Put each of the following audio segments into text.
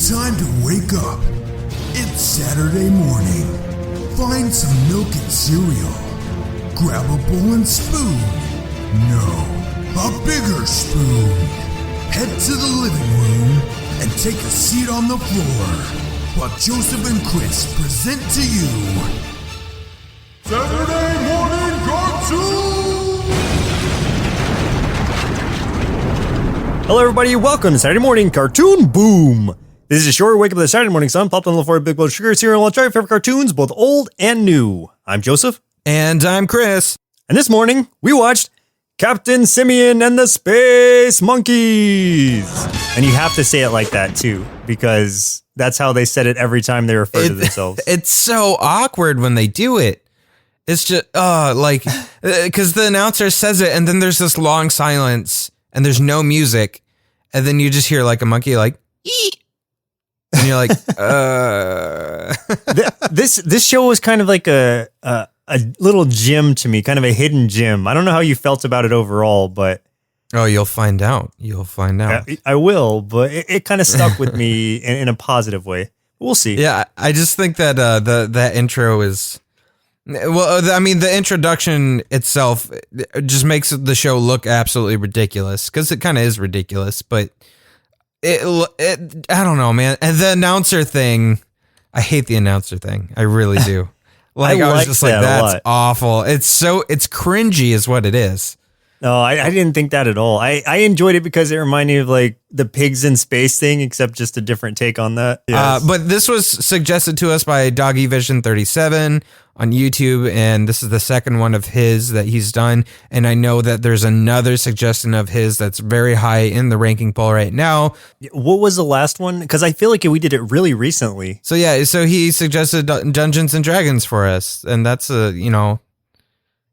time to wake up. It's Saturday morning. Find some milk and cereal. Grab a bowl and spoon. No, a bigger spoon. Head to the living room and take a seat on the floor while Joseph and Chris present to you Saturday Morning Cartoon! Hello everybody, welcome to Saturday Morning Cartoon Boom! This is a short wake up with the Saturday morning sun, popped on the floor, big blood sugar, cereal, and try your favorite cartoons, both old and new. I'm Joseph. And I'm Chris. And this morning, we watched Captain Simian and the Space Monkeys. And you have to say it like that too, because that's how they said it every time they refer to themselves. It's so awkward when they do it. It's just, because the announcer says it and then there's this long silence and there's no music. And then you just hear like a monkey like, eek. And you're like, This show was kind of like a little gem to me, kind of a hidden gem. I don't know how you felt about it overall, but... Oh, you'll find out. You'll find out. I will, but it kind of stuck with me in a positive way. We'll see. Yeah, I just think that that intro is... Well, I mean, the introduction itself just makes the show look absolutely ridiculous, because it kind of is ridiculous, but it I don't know, man. And the announcer thing, I hate the announcer thing. I really do. Like, I was just like, that's awful. It's cringy is what it is. No, I didn't think that at all. I enjoyed it because it reminded me of like the pigs in space thing, except just a different take on that. Yes. But this was suggested to us by Doggy Vision 37 on YouTube, and this is the second one of his that he's done. And I know that there's another suggestion of his that's very high in the ranking poll right now. What was the last one? Because I feel like we did it really recently. So yeah, so he suggested Dungeons and Dragons for us, and that's that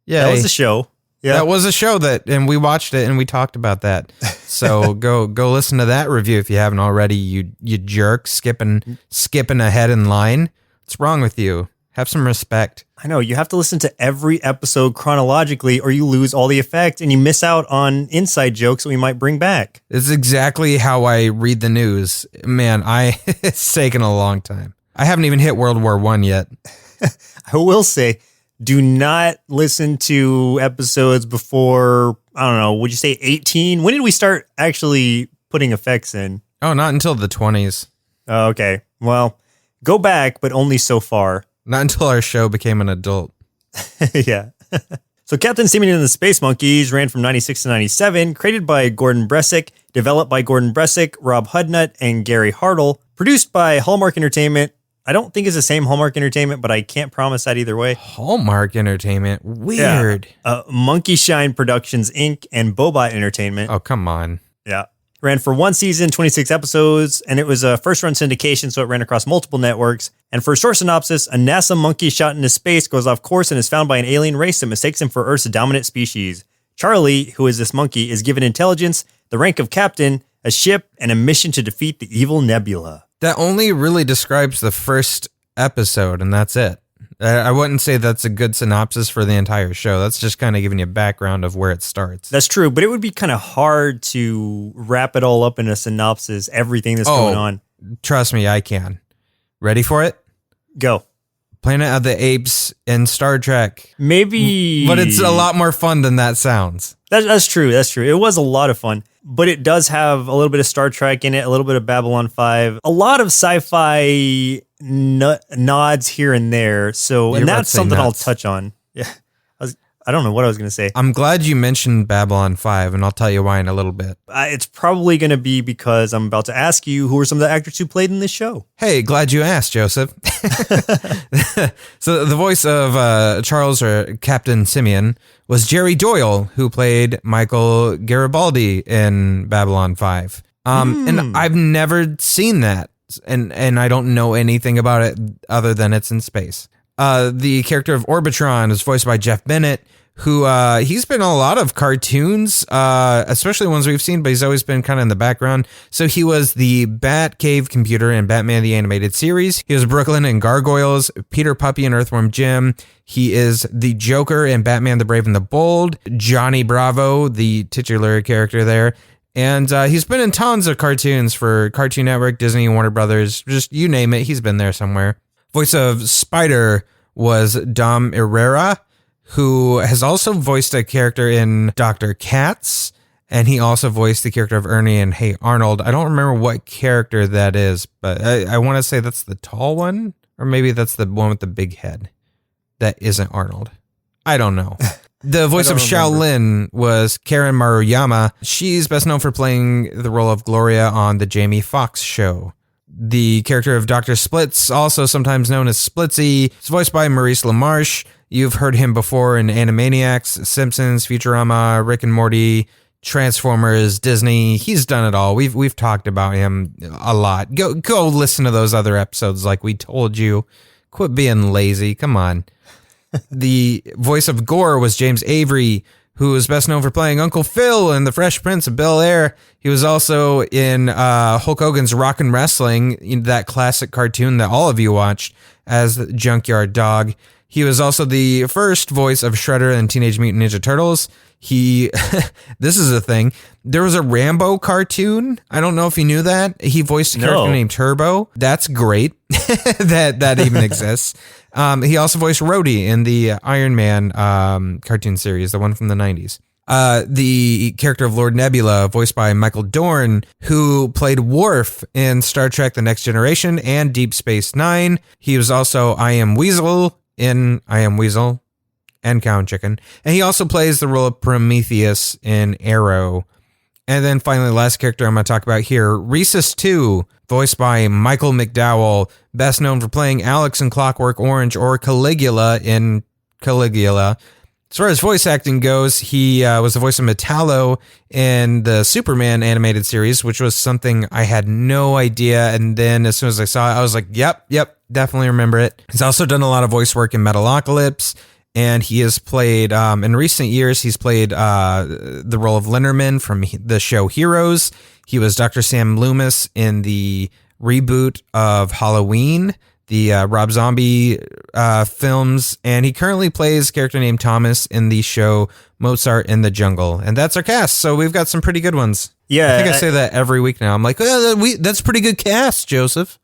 was a show. Yeah, that was a show and we watched it and we talked about that. So go listen to that review if you haven't already. You jerk, skipping ahead in line. What's wrong with you? Have some respect. I know, you have to listen to every episode chronologically or you lose all the effect and you miss out on inside jokes that we might bring back. It's exactly how I read the news. Man, it's taken a long time. I haven't even hit World War I yet. I will say, do not listen to episodes before, I don't know, would you say 18? When did we start actually putting effects in? Oh, not until the 20s. Oh, okay. Well, go back, but only so far. Not until our show became an adult. Yeah. So Captain Simian and the Space Monkeys ran from 96 to 97, created by Gordon Bresick, developed by Gordon Bresick, Rob Hudnut, and Gary Hartle, produced by Hallmark Entertainment. I don't think it's the same Hallmark Entertainment, but I can't promise that either way. Hallmark Entertainment? Weird. Yeah. Monkey Shine Productions, Inc. and Bobot Entertainment. Oh, come on. Yeah. Ran for one season, 26 episodes, and it was a first-run syndication, so it ran across multiple networks. And for a short synopsis, a NASA monkey shot into space goes off course and is found by an alien race that mistakes him for Earth's dominant species. Charlie, who is this monkey, is given intelligence, the rank of captain, a ship, and a mission to defeat the evil Nebula. That only really describes the first episode, and that's it. I wouldn't say that's a good synopsis for the entire show. That's just kind of giving you a background of where it starts. That's true, but it would be kind of hard to wrap it all up in a synopsis, everything that's going on. Trust me, I can. Ready for it? Go. Planet of the Apes and Star Trek. Maybe. But it's a lot more fun than that sounds. That's true. That's true. It was a lot of fun. But it does have a little bit of Star Trek in it, a little bit of Babylon 5, a lot of sci-fi nods here and there. So, and that's something I'll touch on. Yeah. I don't know what I was going to say. I'm glad you mentioned Babylon 5, and I'll tell you why in a little bit. It's probably going to be because I'm about to ask you who are some of the actors who played in this show. Hey, glad you asked, Joseph. So the voice of Charles, or Captain Simian, was Jerry Doyle, who played Michael Garibaldi in Babylon 5. And I've never seen that, and I don't know anything about it other than it's in space. The character of Orbitron is voiced by Jeff Bennett, who he's been in a lot of cartoons, especially ones we've seen, but he's always been kind of in the background. So he was the Batcave computer in Batman the Animated Series. He was Brooklyn in Gargoyles, Peter Puppy in Earthworm Jim. He is the Joker in Batman the Brave and the Bold, Johnny Bravo, the titular character there, And he's been in tons of cartoons for Cartoon Network, Disney, Warner Brothers, just you name it, he's been there somewhere. Voice of Spider was Dom Herrera, who has also voiced a character in Dr. Katz, and he also voiced the character of Ernie in Hey Arnold. I don't remember what character that is, but I want to say that's the tall one, or maybe that's the one with the big head. That isn't Arnold. I don't know. The voice of Shaolin was Karen Maruyama. She's best known for playing the role of Gloria on The Jamie Foxx Show. The character of Dr. Splitz, also sometimes known as Splitzy, is voiced by Maurice LaMarche. You've heard him before in Animaniacs, Simpsons, Futurama, Rick and Morty, Transformers, Disney. He's done it all. We've talked about him a lot. Go listen to those other episodes like we told you. Quit being lazy. Come on. The voice of Gore was James Avery, who is best known for playing Uncle Phil in The Fresh Prince of Bel-Air. He was also in Hulk Hogan's Rockin' Wrestling, in that classic cartoon that all of you watched, as the Junkyard Dog. He was also the first voice of Shredder in Teenage Mutant Ninja Turtles. This is a thing. There was a Rambo cartoon. I don't know if you knew that. He voiced a character named Turbo. That's great that even exists. He also voiced Rhodey in the Iron Man cartoon series, the one from the 90s. The character of Lord Nebula, voiced by Michael Dorn, who played Worf in Star Trek The Next Generation and Deep Space Nine. He was also I Am Weasel in I Am Weasel and Cow and Chicken. And he also plays the role of Prometheus in Arrow. And then finally, the last character I'm going to talk about here, Rhesus 2, voiced by Michael McDowell, best known for playing Alex in Clockwork Orange or Caligula in Caligula. As far as voice acting goes, he was the voice of Metallo in the Superman animated series, which was something I had no idea. And then as soon as I saw it, I was like, yep, definitely remember it. He's also done a lot of voice work in Metalocalypse. And he has played, in recent years, he's played the role of Linderman from the show Heroes. He was Dr. Sam Loomis in the reboot of Halloween, the Rob Zombie films. And he currently plays a character named Thomas in the show Mozart in the Jungle. And that's our cast. So we've got some pretty good ones. Yeah. I think I say that every week now. I'm like, that's a pretty good cast, Joseph.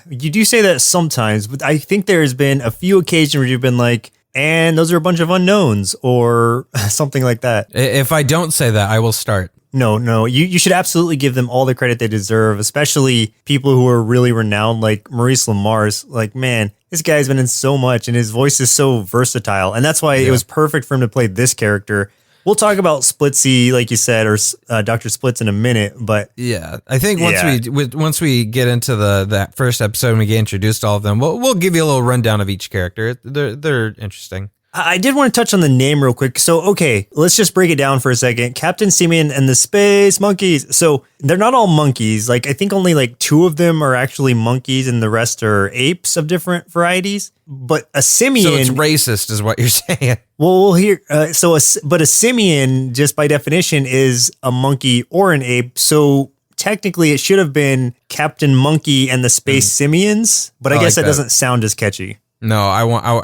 You do say that sometimes, but I think there's been a few occasions where you've been like, and those are a bunch of unknowns or something like that. If I don't say that, I will start. No. You should absolutely give them all the credit they deserve, especially people who are really renowned like Maurice LaMarche. Like, man, this guy's been in so much and his voice is so versatile. And that's why it was perfect for him to play this character. We'll talk about Splitsy, like you said, or Dr. Splitz in a minute, but yeah, I think once we get into that first episode and we get introduced to all of them, we'll give you a little rundown of each character. They're interesting. I did want to touch on the name real quick. So, okay, let's just break it down for a second. Captain Simian and the Space Monkeys. So they're not all monkeys. Like, I think only like 2 of them are actually monkeys and the rest are apes of different varieties. But a simian... So it's racist is what you're saying. Well, we'll hear... but a simian, just by definition, is a monkey or an ape. So technically it should have been Captain Monkey and the Space Simians. But I guess that doesn't sound as catchy. No,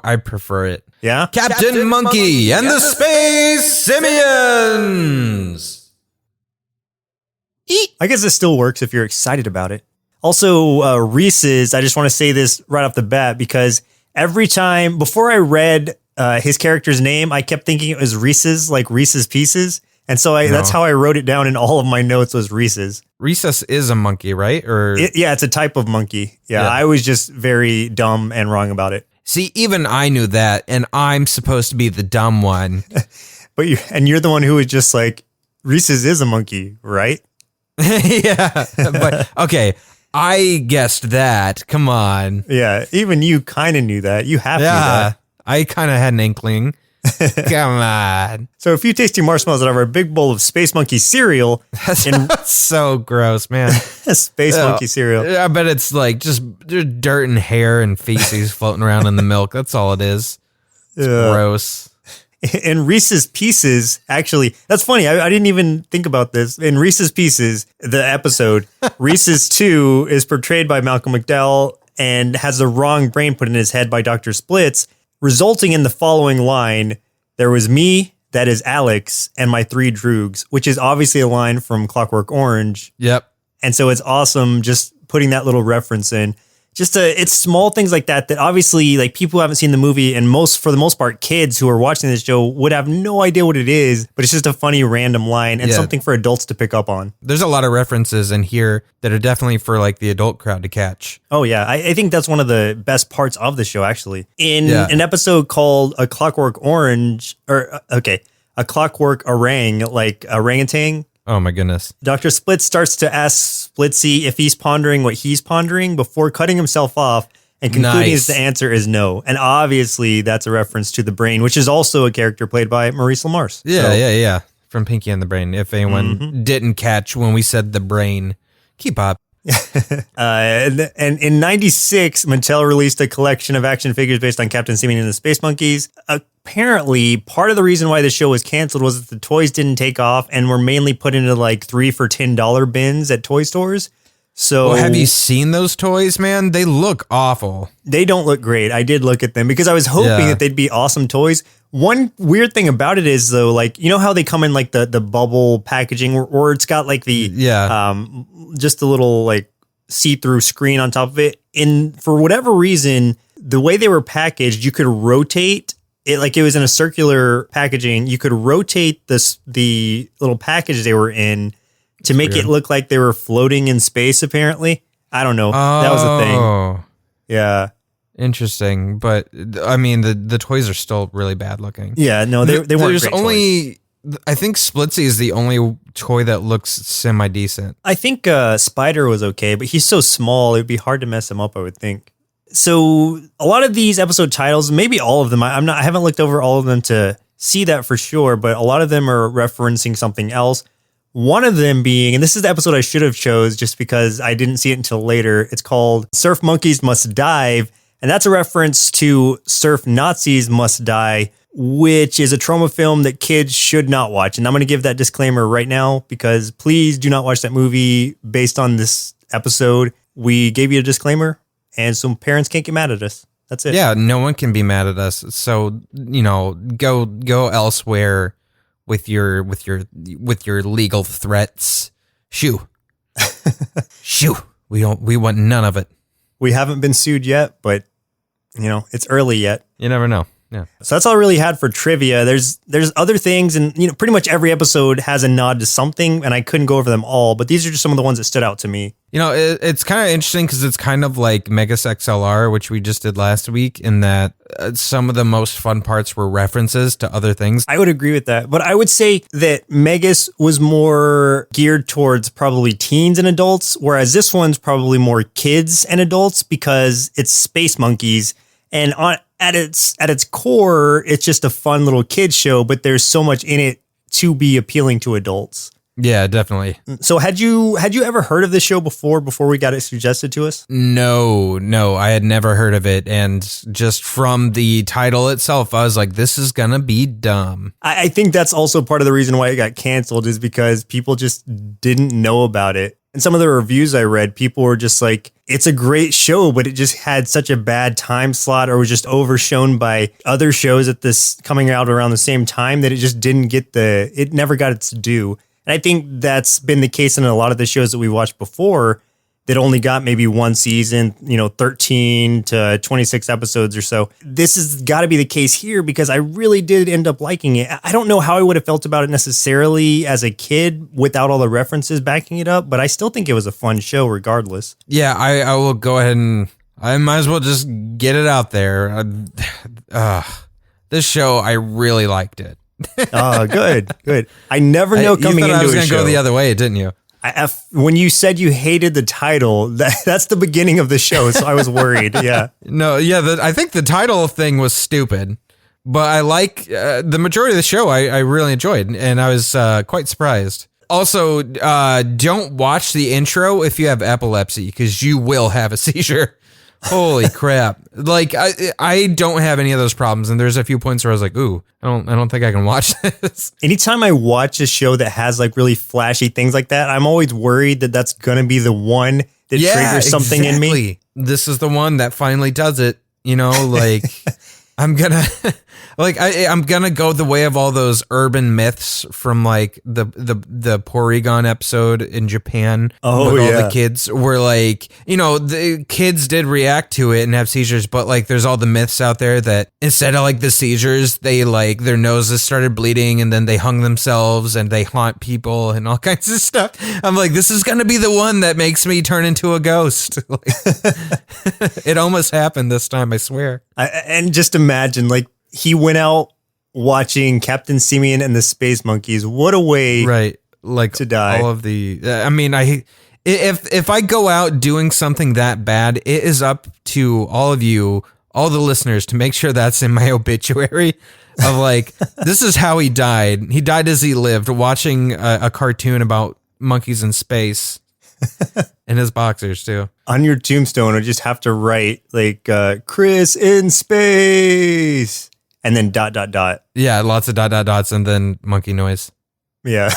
I prefer it. Yeah? Captain Monkey and the Space Simians! I guess it still works if you're excited about it. Also, Reese's, I just want to say this right off the bat because every time, before I read his character's name, I kept thinking it was Reese's, like Reese's Pieces. And so that's how I wrote it down in all of my notes was Reese's. Rhesus is a monkey, right? Yeah, it's a type of monkey. Yeah, I was just very dumb and wrong about it. See, even I knew that, and I'm supposed to be the dumb one. But you're the one who was just like, Reese's is a monkey, right? Yeah, but okay, I guessed that. Come on. Yeah, even you kind of knew that. You have to know that. I kind of had an inkling. Come on. So a few tasty marshmallows out of our big bowl of Space Monkey cereal. That's so gross, man. Space Monkey cereal. I bet it's like just dirt and hair and feces floating around in the milk. That's all it is. It's gross. In Reese's Pieces, actually, that's funny. I didn't even think about this. In Reese's Pieces, the episode, Reese's 2 is portrayed by Malcolm McDowell and has the wrong brain put in his head by Dr. Splitz, resulting in the following line: there was me, that is Alex and my 3 droogs, which is obviously a line from Clockwork Orange. Yep. And so it's awesome just putting that little reference in. It's small things like that obviously like people who haven't seen the movie and for the most part kids who are watching this show would have no idea what it is, but it's just a funny random line and something for adults to pick up on. There's a lot of references in here that are definitely for like the adult crowd to catch. Oh yeah, I think that's one of the best parts of the show actually. In an episode called A Clockwork Orange, A Clockwork Orang, like orangutan. Oh my goodness. Dr. Split starts to ask Splitsy if he's pondering what he's pondering before cutting himself off and concluding that the answer is no. And obviously that's a reference to the Brain, which is also a character played by Maurice LaMarche. Yeah. From Pinky and the Brain. If anyone didn't catch when we said the Brain, keep up. And in 96, Mattel released a collection of action figures based on Captain Simian and the Space Monkeys. Apparently, part of the reason why the show was canceled was that the toys didn't take off and were mainly put into like 3 for $10 bins at toy stores. So, have you seen those toys, man? They look awful. They don't look great. I did look at them because I was hoping that they'd be awesome toys. One weird thing about it is though, like, you know how they come in like the bubble packaging or it's got like the, just a little like see-through screen on top of it. And for whatever reason, the way they were packaged, you could rotate it like it was in a circular packaging. You could rotate the little package they were in to make it look like they were floating in space, apparently. I don't know. That was a thing. Yeah. Interesting. But I mean, the toys are still really bad looking. Yeah, no, they weren't There's great only toys. I think Splitsy is the only toy that looks semi-decent. I think Spider was okay, but he's so small, it would be hard to mess him up, I would think. So a lot of these episode titles, maybe all of them, I haven't looked over all of them to see that for sure, but a lot of them are referencing something else. One of them being, and this is the episode I should have chose just because I didn't see it until later. It's called Surf Monkeys Must Dive. And that's a reference to Surf Nazis Must Die, which is a trauma film that kids should not watch. And I'm going to give that disclaimer right now because please do not watch that movie based on this episode. We gave you a disclaimer and some parents can't get mad at us. That's it. Yeah, no one can be mad at us. So, go elsewhere with your legal threats. Shoo. Shoo. We want none of it. We haven't been sued yet, but it's early yet. You never know. Yeah. So that's all I really had for trivia. There's other things, and pretty much every episode has a nod to something, and I couldn't go over them all, but these are just some of the ones that stood out to me. It's kind of interesting because it's kind of like Megas XLR, which we just did last week, in that some of the most fun parts were references to other things. I would agree with that, but I would say that Megas was more geared towards probably teens and adults, whereas this one's probably more kids and adults because it's Space Monkeys, and at its core, it's just a fun little kids show, but there's so much in it to be appealing to adults. Yeah, definitely. So had you ever heard of this show before we got it suggested to us? No, I had never heard of it. And just from the title itself, I was like, this is going to be dumb. I think that's also part of the reason why it got canceled is because people just didn't know about it. And some of the reviews I read, people were just like, it's a great show, but it just had such a bad time slot or was just overshown by other shows at this coming out around the same time that it just didn't get it never got its due. And I think that's been the case in a lot of the shows that we watched before that only got maybe one season, 13 to 26 episodes or so. This has got to be the case here because I really did end up liking it. I don't know how I would have felt about it necessarily as a kid without all the references backing it up, but I still think it was a fun show regardless. Yeah, I will go ahead and I might as well just get it out there. This show, I really liked it. Oh, good. I never know coming into a show. You thought I was going to go the other way, didn't you? When you said you hated the title, that's the beginning of the show, so I was worried. Yeah. No, yeah, I think the title thing was stupid, but I like the majority of the show. I really enjoyed, and I was quite surprised. Also, don't watch the intro if you have epilepsy, because you will have a seizure. Holy crap. Like, I don't have any of those problems, and there's a few points where I was like, ooh, I don't think I can watch this. Anytime I watch a show that has like really flashy things like that, I'm always worried that that's going to be the one that triggers something in me. This is the one that finally does it, like I'm gonna Like I'm gonna go the way of all those urban myths from like the Porygon episode in Japan. Oh, with all yeah. the kids were like, the kids did react to it and have seizures, but like there's all the myths out there that instead of like the seizures, they like their noses started bleeding and then they hung themselves and they haunt people and all kinds of stuff. I'm like, this is gonna be the one that makes me turn into a ghost. Like, it almost happened this time, I swear. And just imagine, like, he went out watching Captain Simian and the Space Monkeys. What a way, right? Like to die. All of the. I mean, if I go out doing something that bad, it is up to all of you, all the listeners, to make sure that's in my obituary. Of like, this is how he died. He died as he lived, watching a cartoon about monkeys in space. And his boxers too. On your tombstone, I just have to write like Chris in space, and then ... Yeah, lots of ... dots, and then monkey noise. Yeah,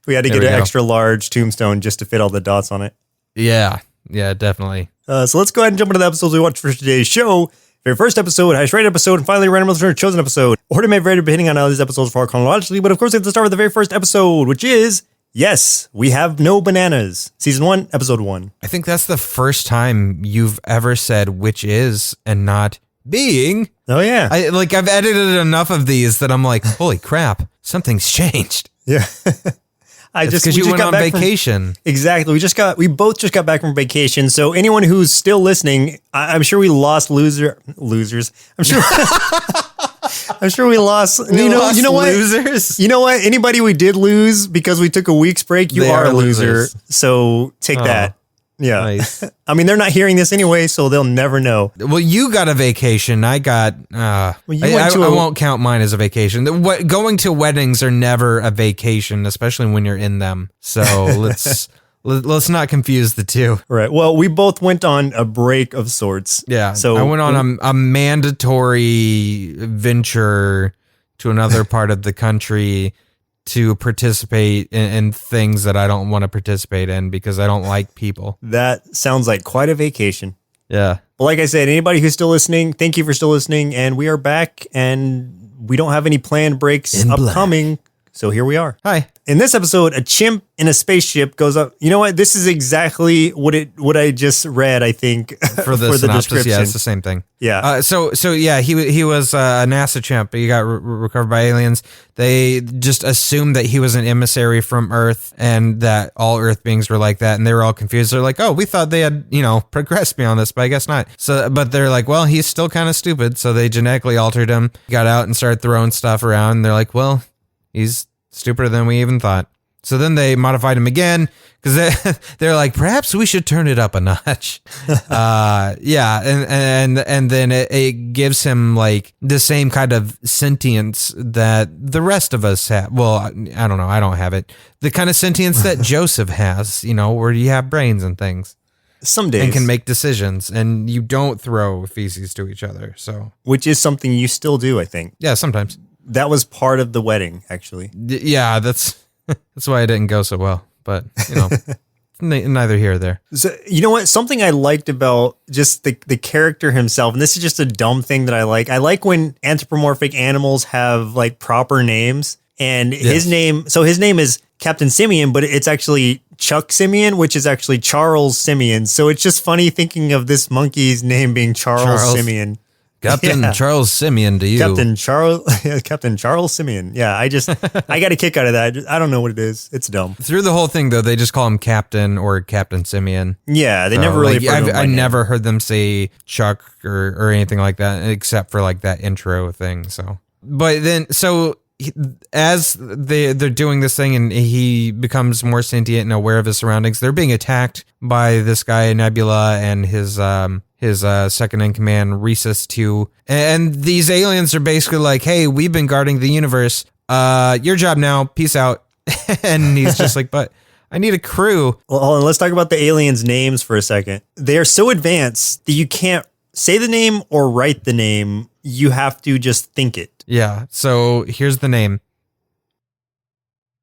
we had to get an extra large tombstone just to fit all the dots on it. Yeah, definitely. So let's go ahead and jump into the episodes we watched for today's show. Very first episode, highest rated episode, and finally random listener chosen episode. Order may vary depending on how these episodes fall chronologically, but of course we have to start with the very first episode, which is Yes, We Have No Bananas. Season 1, Episode 1. I think that's the first time you've ever said which is and not being. Oh, yeah. I've edited enough of these that I'm like, holy crap, something's changed. Yeah. Because you went on vacation. Exactly. We both just got back from vacation. So anyone who's still listening, I'm sure we lost losers. I'm sure we lost. You know what? Losers. You know what? Anybody we did lose because we took a week's break, they are a loser. Losers. So take that. Yeah. Nice. I mean, they're not hearing this anyway, so they'll never know. Well, you got a vacation. I got. I won't count mine as a vacation. Going to weddings are never a vacation, especially when you're in them. So let's not confuse the two. Right. Well, we both went on a break of sorts. Yeah. So I went on a mandatory venture to another part of the country to participate in things that I don't want to participate in because I don't like people. That sounds like quite a vacation. Yeah. But like I said, anybody who's still listening, thank you for still listening. And we are back and we don't have any planned breaks upcoming. So here we are. Hi. In this episode, a chimp in a spaceship goes up. You know what? This is exactly what I just read, I think, for the synopsis, description. Yeah, it's the same thing. Yeah. So yeah, he was a NASA chimp. He got recovered by aliens. They just assumed that he was an emissary from Earth and that all Earth beings were like that. And they were all confused. They're like, oh, we thought they had, progressed beyond this, but I guess not. So, but they're like, well, he's still kind of stupid. So they genetically altered him, got out and started throwing stuff around. And they're like, well, he's stupider than we even thought. So then they modified him again because they're like, perhaps we should turn it up a notch. Yeah, and then it gives him like the same kind of sentience that the rest of us have. Well, I don't know, I don't have it. The kind of sentience that Joseph has, where you have brains and things. Some days. And can make decisions, and you don't throw feces to each other. So, which is something you still do, I think. Yeah, sometimes. That was part of the wedding, actually. Yeah, that's why it didn't go so well. But, neither here or there. So, you know what? Something I liked about just the character himself, and this is just a dumb thing that I like. I like when anthropomorphic animals have like proper names. And his name is Captain Simian, but it's actually Chuck Simian, which is actually Charles Simian. So it's just funny thinking of this monkey's name being Charles Simian. Captain Charles Simian to you. Captain Charles Simian. Yeah, I got a kick out of that. I don't know what it is. It's dumb. Through the whole thing, though, they just call him Captain or Captain Simian. Yeah, they never really. I never heard them say Chuck or anything like that, except for like that intro thing. So, but then as they're doing this thing and he becomes more sentient and aware of his surroundings, they're being attacked by this guy Nebula and his second in command Rhesus 2, and these aliens are basically like, hey, we've been guarding the universe, your job now, peace out. And he's just like, but I need a crew. Well, hold on, let's talk about the aliens' names for a second. They are so advanced that you can't say the name or write the name. You have to just think it. Yeah, so here's the name.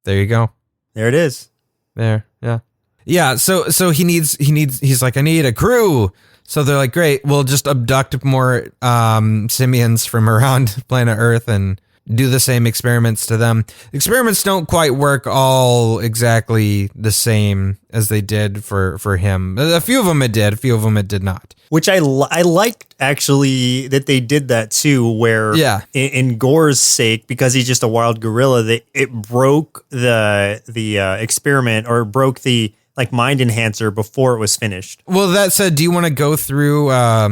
There you go. There it is. There, yeah. Yeah, so he's like, I need a crew. So they're like, great, we'll just abduct more simians from around planet Earth and do the same experiments to them. Experiments don't quite work all exactly the same as they did for him. A few of them it did, a few of them it did not. Which I liked, actually, that they did that too, where in Gore's sake, because he's just a wild gorilla, it broke the experiment, or broke the mind enhancer before it was finished. Well, that said, do you want to go through, why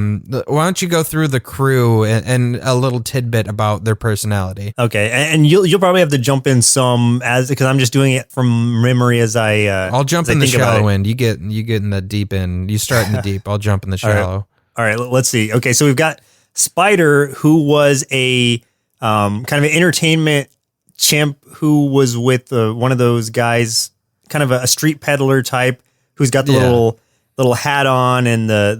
don't you go through the crew and a little tidbit about their personality? Okay, and you'll probably have to jump in some, because I'm just doing it from memory as I'll jump in the shallow end. You get in the deep end. You start in the deep. I'll jump in the shallow. All right, let's see. Okay, so we've got Spider, who was a kind of an entertainment chimp who was with one of those guys, kind of a street peddler type, who's got the little hat on and the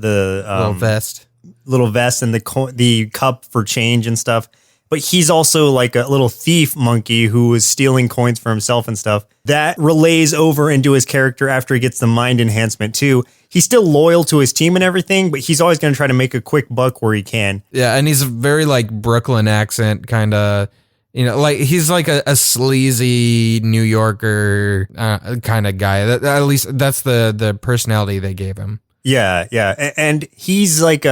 little vest and the cup for change and stuff. But he's also like a little thief monkey who is stealing coins for himself and stuff. That relays over into his character after he gets the mind enhancement too. He's still loyal to his team and everything, but he's always going to try to make a quick buck where he can. Yeah, and he's very like Brooklyn accent kind of. Like he's like a sleazy New Yorker kind of guy. At least that's the personality they gave him. Yeah. And he's like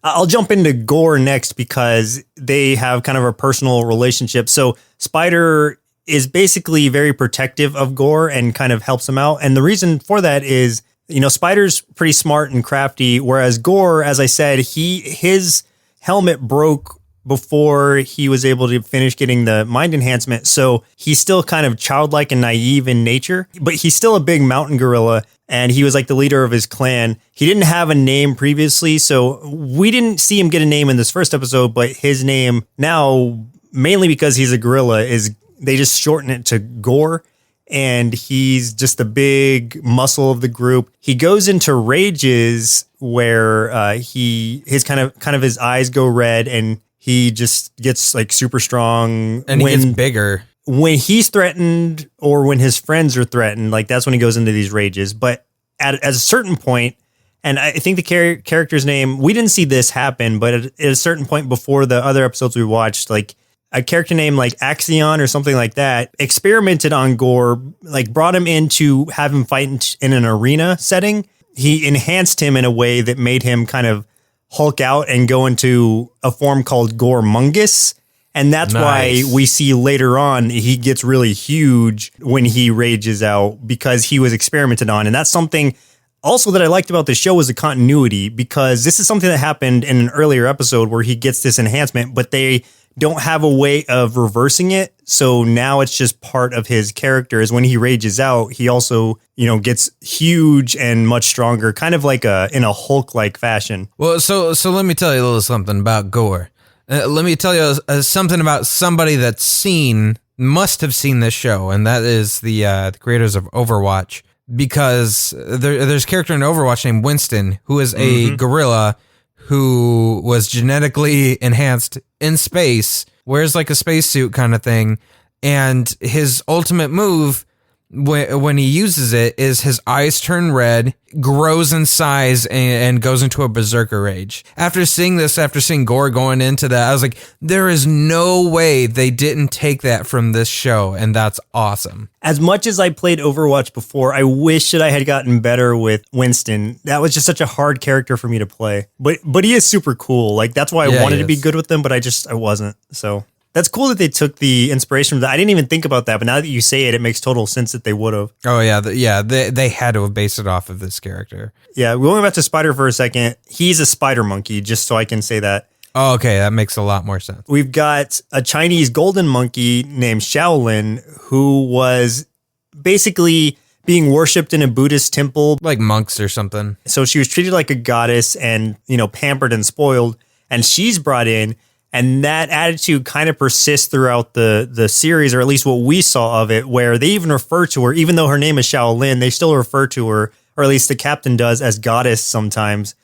I'll jump into Gore next because they have kind of a personal relationship. So Spider is basically very protective of Gore and kind of helps him out. And the reason for that is, Spider's pretty smart and crafty, whereas Gore, as I said, his helmet broke before he was able to finish getting the mind enhancement. So he's still kind of childlike and naive in nature, but he's still a big mountain gorilla. And he was like the leader of his clan. He didn't have a name previously, so we didn't see him get a name in this first episode, but his name now, mainly because he's a gorilla, they just shorten it to Gore. And he's just the big muscle of the group. He goes into rages where his kind of his eyes go red and he just gets like super strong. And he gets bigger. When he's threatened or when his friends are threatened, like that's when he goes into these rages. But at a certain point, and I think the character's name, we didn't see this happen, but at a certain point before the other episodes we watched, like a character named like Axion or something like that experimented on Gore, like brought him in to have him fight in an arena setting. He enhanced him in a way that made him kind of Hulk out and go into a form called Goremungus. And that's why we see later on he gets really huge when he rages out because he was experimented on. And that's something also that I liked about the show was the continuity, because this is something that happened in an earlier episode where he gets this enhancement, but they don't have a way of reversing it. So now it's just part of his character is when he rages out, he also, gets huge and much stronger, kind of like in a Hulk-like fashion. Well, so let me tell you a little something about Gore. Let me tell you something about somebody that's must have seen this show, and that is the creators of Overwatch, because there's a character in Overwatch named Winston, who is a gorilla who was genetically enhanced in space, wears like a spacesuit kind of thing, and his ultimate move when he uses it is his eyes turn red, grows in size, and goes into a berserker rage. After seeing Gore going into that, I was like, there is no way they didn't take that from this show, and that's awesome. As much as I played Overwatch before, I wish that I had gotten better with Winston. That was just such a hard character for me to play. But he is super cool. Like that's why I wanted to be good with him, but I wasn't. So that's cool that they took the inspiration from that. I didn't even think about that, but now that you say it, it makes total sense that they would have. Oh yeah, they had to have based it off of this character. Yeah, going back to Spider for a second, he's a spider monkey, just so I can say that. Oh, okay, that makes a lot more sense. We've got a Chinese golden monkey named Shaolin, who was basically being worshipped in a Buddhist temple. Like monks or something. So she was treated like a goddess and, pampered and spoiled, and she's brought in. And that attitude kind of persists throughout the series, or at least what we saw of it, where they even refer to her, even though her name is Shaolin, they still refer to her, or at least the captain does, as goddess sometimes.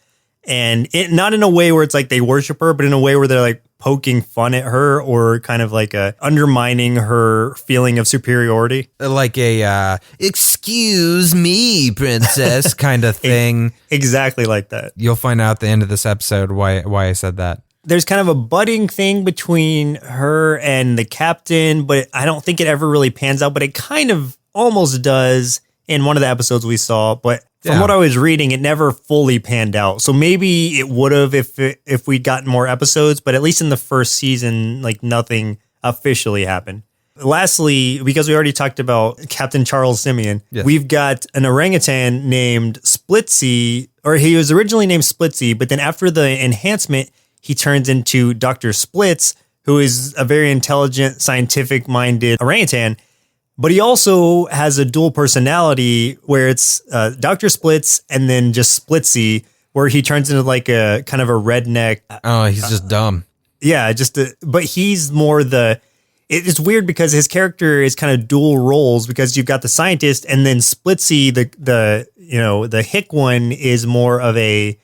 And not in a way where it's like they worship her, but in a way where they're like, poking fun at her or kind of like undermining her feeling of superiority. Like a excuse me, princess kind of thing. Exactly like that. You'll find out at the end of this episode why I said that. There's kind of a budding thing between her and the captain, but I don't think it ever really pans out, but it kind of almost does in one of the episodes we saw. But from what I was reading, it never fully panned out. So maybe it would have if we'd gotten more episodes, but at least in the first season, like nothing officially happened. Lastly, because we already talked about Captain Charles Simian, we've got an orangutan named Splitsy, or he was originally named Splitsy, but then after the enhancement, he turns into Dr. Splits, who is a very intelligent, scientific-minded orangutan. But he also has a dual personality where it's Dr. Splits and then just Splitsy, where he turns into like a kind of a redneck. Oh, he's just dumb. Yeah, but he's more it's weird because his character is kind of dual roles because you've got the scientist and then Splitsy, the hick one is more of a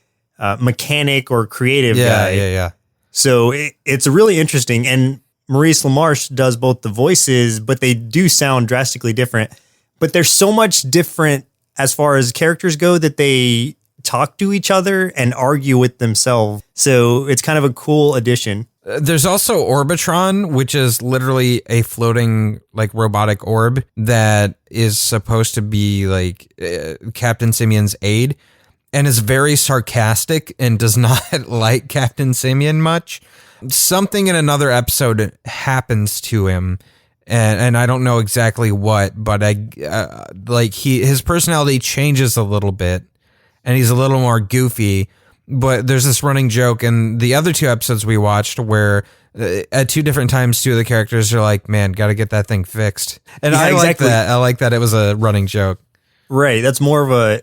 mechanic or creative guy. Yeah. So it's really interesting. And Maurice LaMarche does both the voices, but they do sound drastically different. But they're so much different as far as characters go that they talk to each other and argue with themselves. So it's kind of a cool addition. There's also Orbitron, which is literally a floating like robotic orb that is supposed to be like Captain Simian's aide and is very sarcastic and does not like Captain Simian much. Something in another episode happens to him, and I don't know exactly what, but his personality changes a little bit, and he's a little more goofy. But there's this running joke in the other two episodes we watched where at two different times, two of the characters are like, "Man, got to get that thing fixed," and I like that. I like that it was a running joke. Right, that's more of a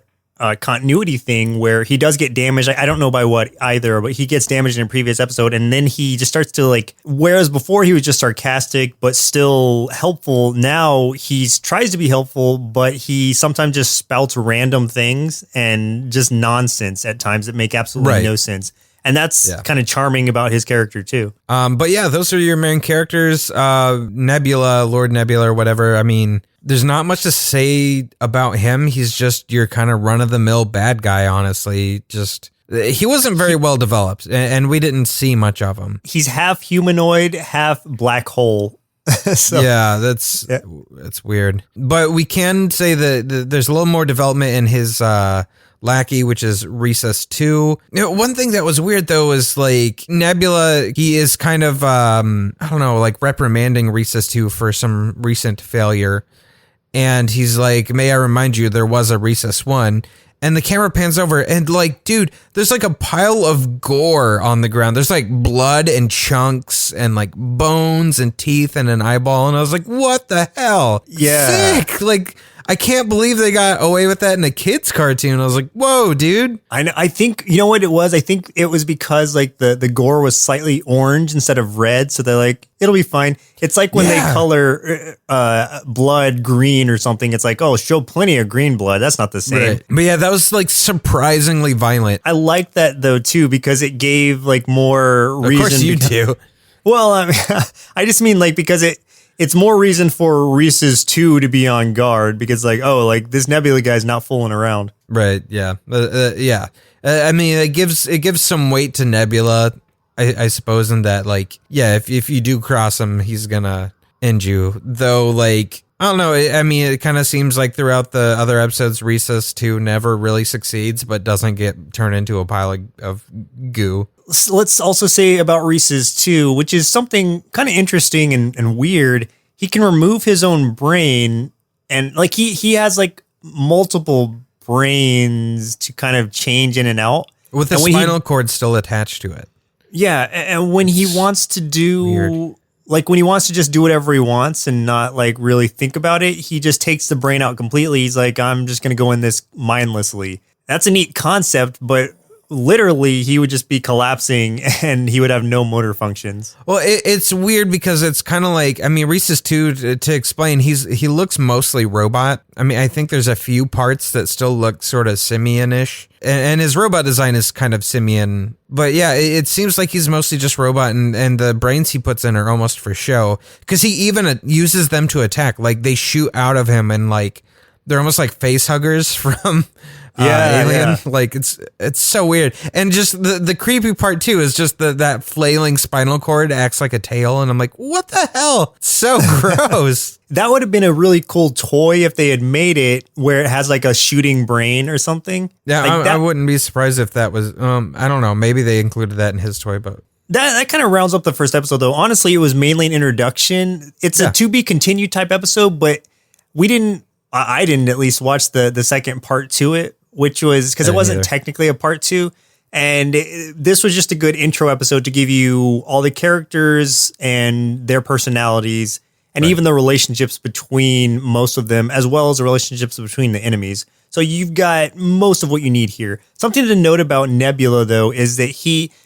continuity thing where he does get damaged. I don't know by what either, but he gets damaged in a previous episode, and then he just starts to like. Whereas before he was just sarcastic but still helpful, now he tries to be helpful, but he sometimes just spouts random things and just nonsense at times that make absolutely no sense. And that's kind of charming about his character too. But yeah, those are your main characters. Nebula, Lord Nebula, or whatever. I mean, there's not much to say about him. He's just your kind of run-of-the-mill bad guy, honestly. He wasn't very well developed, and we didn't see much of him. He's half humanoid, half black hole. That's weird. But we can say that there's a little more development in his lackey, which is Recess 2. One thing that was weird, though, is like Nebula, he is kind of, like reprimanding Recess 2 for some recent failure. And he's like, may I remind you, there was a Recess 1. And the camera pans over and like, dude, there's like a pile of gore on the ground. There's like blood and chunks and like bones and teeth and an eyeball. And I was like, what the hell? Yeah. Sick. Like, I can't believe they got away with that in a kid's cartoon. I was like, whoa, dude. I think, you know what it was? I think it was because like the gore was slightly orange instead of red. So they're like, it'll be fine. It's like when they color blood green or something. It's like, oh, show plenty of green blood. That's not the same. Right. But yeah, that was like surprisingly violent. I like that though, too, because it gave like more reason. Of course you do. Well, I mean, I just mean like because it's more reason for Reese's 2 to be on guard because like, oh, like this Nebula guy's not fooling around. Right. Yeah. I mean, it gives some weight to Nebula, I suppose, in that like, yeah, if you do cross him, he's gonna end you. Though, like, I don't know. I mean, it kind of seems like throughout the other episodes, Recess 2 never really succeeds, but doesn't get turned into a pile of goo. Let's also say about Reese's 2, which is something kind of interesting and weird. He can remove his own brain, and like he has like multiple brains to kind of change in and out. With the spinal cord still attached to it. Yeah, and when he wants to do... Weird. Like when he wants to just do whatever he wants and not like really think about it, he just takes the brain out completely. He's like, I'm just going to go in this mindlessly. That's a neat concept, but literally he would just be collapsing and he would have no motor functions. Well, it's weird because it's kind of like, I mean, Reese's too, to explain, he looks mostly robot. I mean, I think there's a few parts that still look sort of simian-ish, and his robot design is kind of simian. But yeah, it seems like he's mostly just robot, and the brains he puts in are almost for show, because he even uses them to attack. Like, they shoot out of him, and like they're almost like face huggers from Alien. Yeah. Like, it's so weird. And just the creepy part too is just that flailing spinal cord acts like a tail, and I'm like, what the hell? It's so gross. That would have been a really cool toy if they had made it where it has like a shooting brain or something. Yeah, like I wouldn't be surprised if that was, I don't know, maybe they included that in his toy, but... That kind of rounds up the first episode, though. Honestly, it was mainly an introduction. It's a to be continued type episode, but I didn't at least watch the second part to it, which was because it wasn't technically a part 2. And this was just a good intro episode to give you all the characters and their personalities, and even the relationships between most of them, as well as the relationships between the enemies. So you've got most of what you need here. Something to note about Nebula, though, is that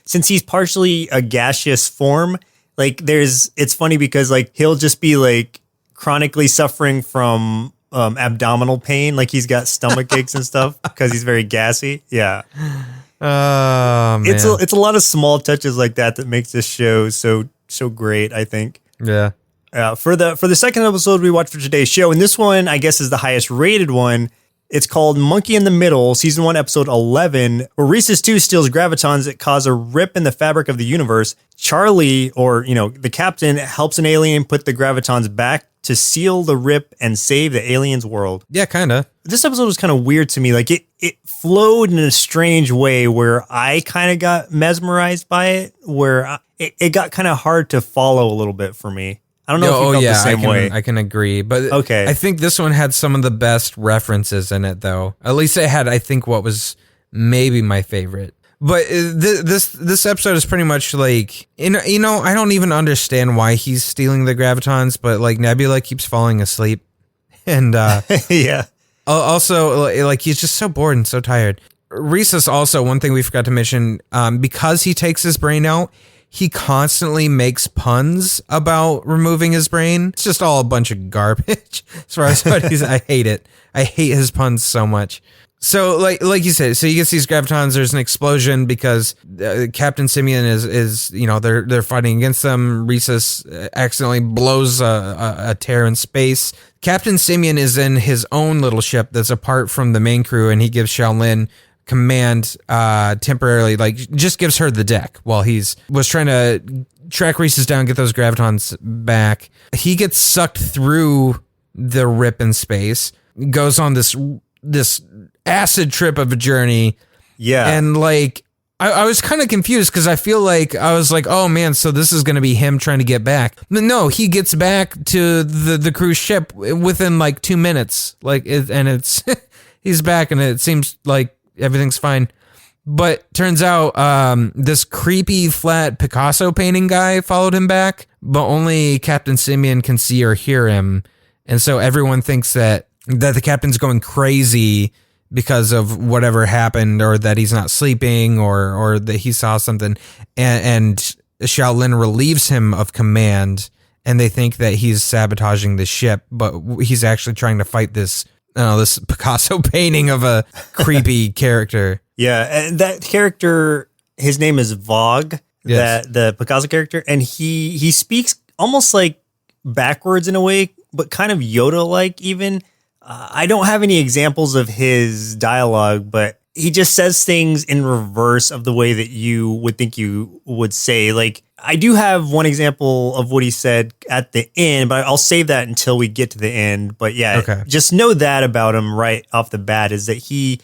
since he's partially a gaseous form, like it's funny because like he'll just be like chronically suffering from abdominal pain, like he's got stomach aches and stuff because he's very gassy. Yeah. Man. It's a lot of small touches like that makes this show so great, I think. Yeah. For the second episode we watched for today's show, and this one I guess is the highest rated one. It's called Monkey in the Middle, Season 1, Episode 11, where Rhesus 2 steals gravitons that cause a rip in the fabric of the universe. Charlie, or, the captain, helps an alien put the gravitons back to seal the rip and save the alien's world. Yeah, kind of. This episode was kind of weird to me. Like, it flowed in a strange way where I kind of got mesmerized by it, where it got kind of hard to follow a little bit for me. I don't know if you felt the same way. I can agree. But okay. I think this one had some of the best references in it, though. At least it had, I think, what was maybe my favorite. But this episode is pretty much like, I don't even understand why he's stealing the gravitons, but like Nebula keeps falling asleep. And yeah. Also, like he's just so bored and so tired. Rhesus also, one thing we forgot to mention, because he takes his brain out, he constantly makes puns about removing his brain. It's just all a bunch of garbage. As far as what I hate it. I hate his puns so much. So like you said, so he gets these gravitons. There's an explosion because Captain Simian is they're fighting against them. Rhesus accidentally blows a tear in space. Captain Simian is in his own little ship that's apart from the main crew, and he gives Shaolin command temporarily, like just gives her the deck while was trying to track Rhesus down, get those gravitons back. He gets sucked through the rip in space, goes on this acid trip of a journey. Yeah. And like I was kind of confused because I feel like I was like, oh man, so this is going to be him trying to get back. But no, he gets back to the cruise ship within like 2 minutes. It's he's back, and it seems like everything's fine. But turns out this creepy flat Picasso painting guy followed him back, but only Captain Simian can see or hear him. And so everyone thinks that the captain's going crazy because of whatever happened, or that he's not sleeping, or that he saw something. And Shaolin relieves him of command, and they think that he's sabotaging the ship, but he's actually trying to fight this Picasso painting of a creepy character. Yeah, and that character, his name is Vogue, yes. the Picasso character, and he speaks almost like backwards in a way, but kind of Yoda-like even. I don't have any examples of his dialogue, but he just says things in reverse of the way that you would think you would say. Like, I do have one example of what he said at the end, but I'll save that until we get to the end. But yeah, okay. Just know that about him right off the bat, is that he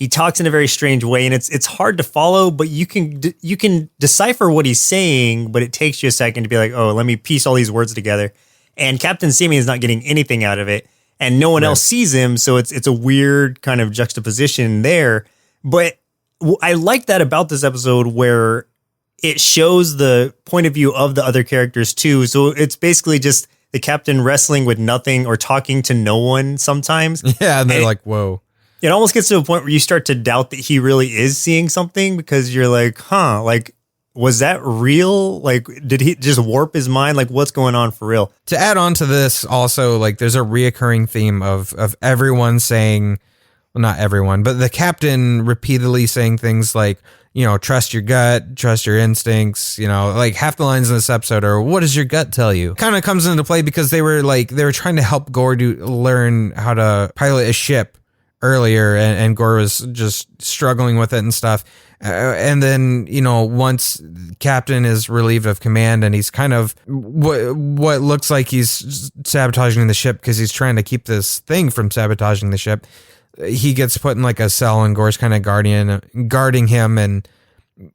talks in a very strange way, and it's hard to follow, but you can decipher what he's saying, but it takes you a second to be like, oh, let me piece all these words together. And Captain Simian is not getting anything out of it, and no one else sees him, so it's a weird kind of juxtaposition there. But I like that about this episode, where it shows the point of view of the other characters too. So it's basically just the captain wrestling with nothing or talking to no one sometimes. Yeah, and they're like, whoa. It almost gets to a point where you start to doubt that he really is seeing something because you're like, huh, like, was that real? Like, did he just warp his mind? Like, what's going on for real? To add on to this, also, like, there's a reoccurring theme of everyone saying, well, not everyone, but the captain repeatedly saying things like, trust your gut, trust your instincts, like half the lines in this episode are, what does your gut tell you? Kind of comes into play because they were trying to help Gore learn how to pilot a ship earlier, and Gore was just struggling with it and stuff. And then, once Captain is relieved of command and he's kind of what looks like he's sabotaging the ship because he's trying to keep this thing from sabotaging the ship, he gets put in like a cell and Gore's kind of guarding him, and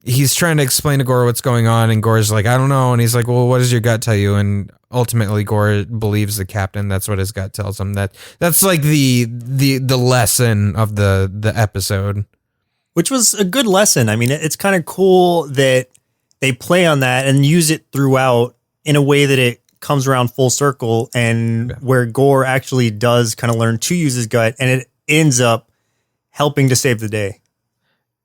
he's trying to explain to Gore what's going on, and Gore's like, I don't know. And he's like, well, what does your gut tell you? And ultimately Gore believes the captain. That's what his gut tells him. That's like the lesson of the episode. Which was a good lesson. I mean, it's kind of cool that they play on that and use it throughout in a way that it comes around full circle, and where Gore actually does kind of learn to use his gut, and it ends up helping to save the day.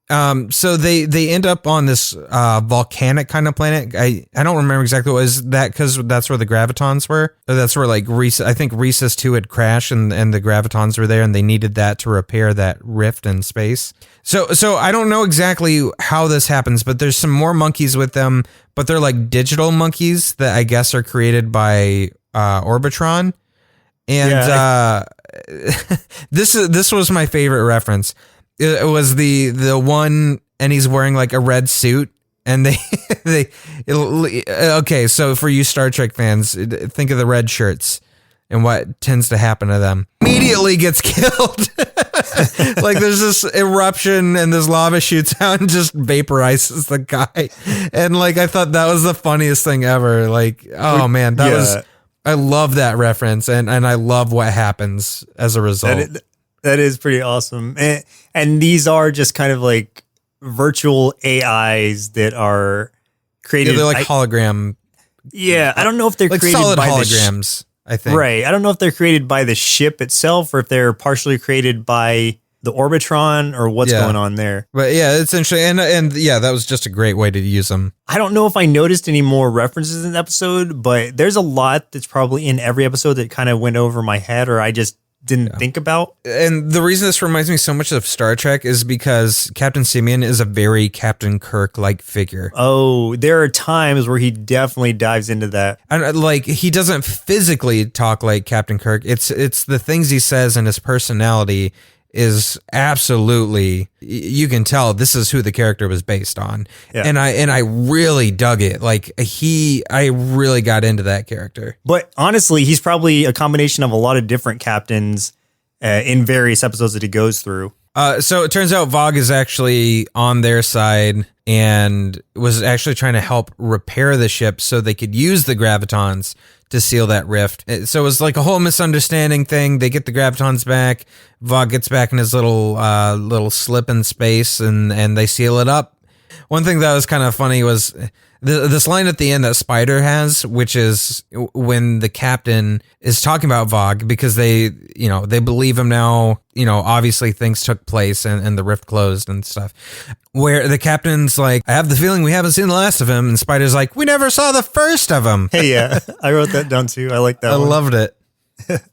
So they end up on this volcanic kind of planet. I don't remember exactly what was that, because that's where the gravitons were. Or that's where like I think Rhesus 2 had crashed and the gravitons were there, and they needed that to repair that rift in space. So I don't know exactly how this happens, but there's some more monkeys with them, but they're like digital monkeys that I guess are created by Orbitron. And this was my favorite reference. It was the one, and he's wearing like a red suit, and okay, so for you Star Trek fans, think of the red shirts and what tends to happen to them. Immediately gets killed. Like there's this eruption and this lava shoots out and just vaporizes the guy. And like, I thought that was the funniest thing ever. Like, oh man, I love that reference, and I love what happens as a result. That is pretty awesome. And these are just kind of like virtual AIs that are created. Yeah, they're like hologram. Yeah, I don't know if they're like created solid by holograms, I think. Right. I don't know if they're created by the ship itself or if they're partially created by the Orbitron or what's going on there. But yeah, it's interesting. And yeah, that was just a great way to use them. I don't know if I noticed any more references in the episode, but there's a lot that's probably in every episode that kind of went over my head or I just didn't think about. And the reason this reminds me so much of Star Trek is because Captain Simian is a very Captain Kirk-like figure. Oh, there are times where he definitely dives into that. And like, he doesn't physically talk like Captain Kirk. It's the things he says and his personality is absolutely, you can tell this is who the character was based on. Yeah. And I really dug it. Like I really got into that character. But honestly, he's probably a combination of a lot of different captains in various episodes that he goes through. So it turns out Vogue is actually on their side and was actually trying to help repair the ship so they could use the gravitons to seal that rift. So it was like a whole misunderstanding thing. They get the gravitons back. Vogue gets back in his little slip in space, and they seal it up. One thing that was kind of funny was this line at the end that Spider has, which is when the captain is talking about Vogue because they believe him now, obviously things took place and the rift closed and stuff, where the captain's like, I have the feeling we haven't seen the last of him. And Spider's like, we never saw the first of him. Hey, yeah, I wrote that down too. I like that. I loved it.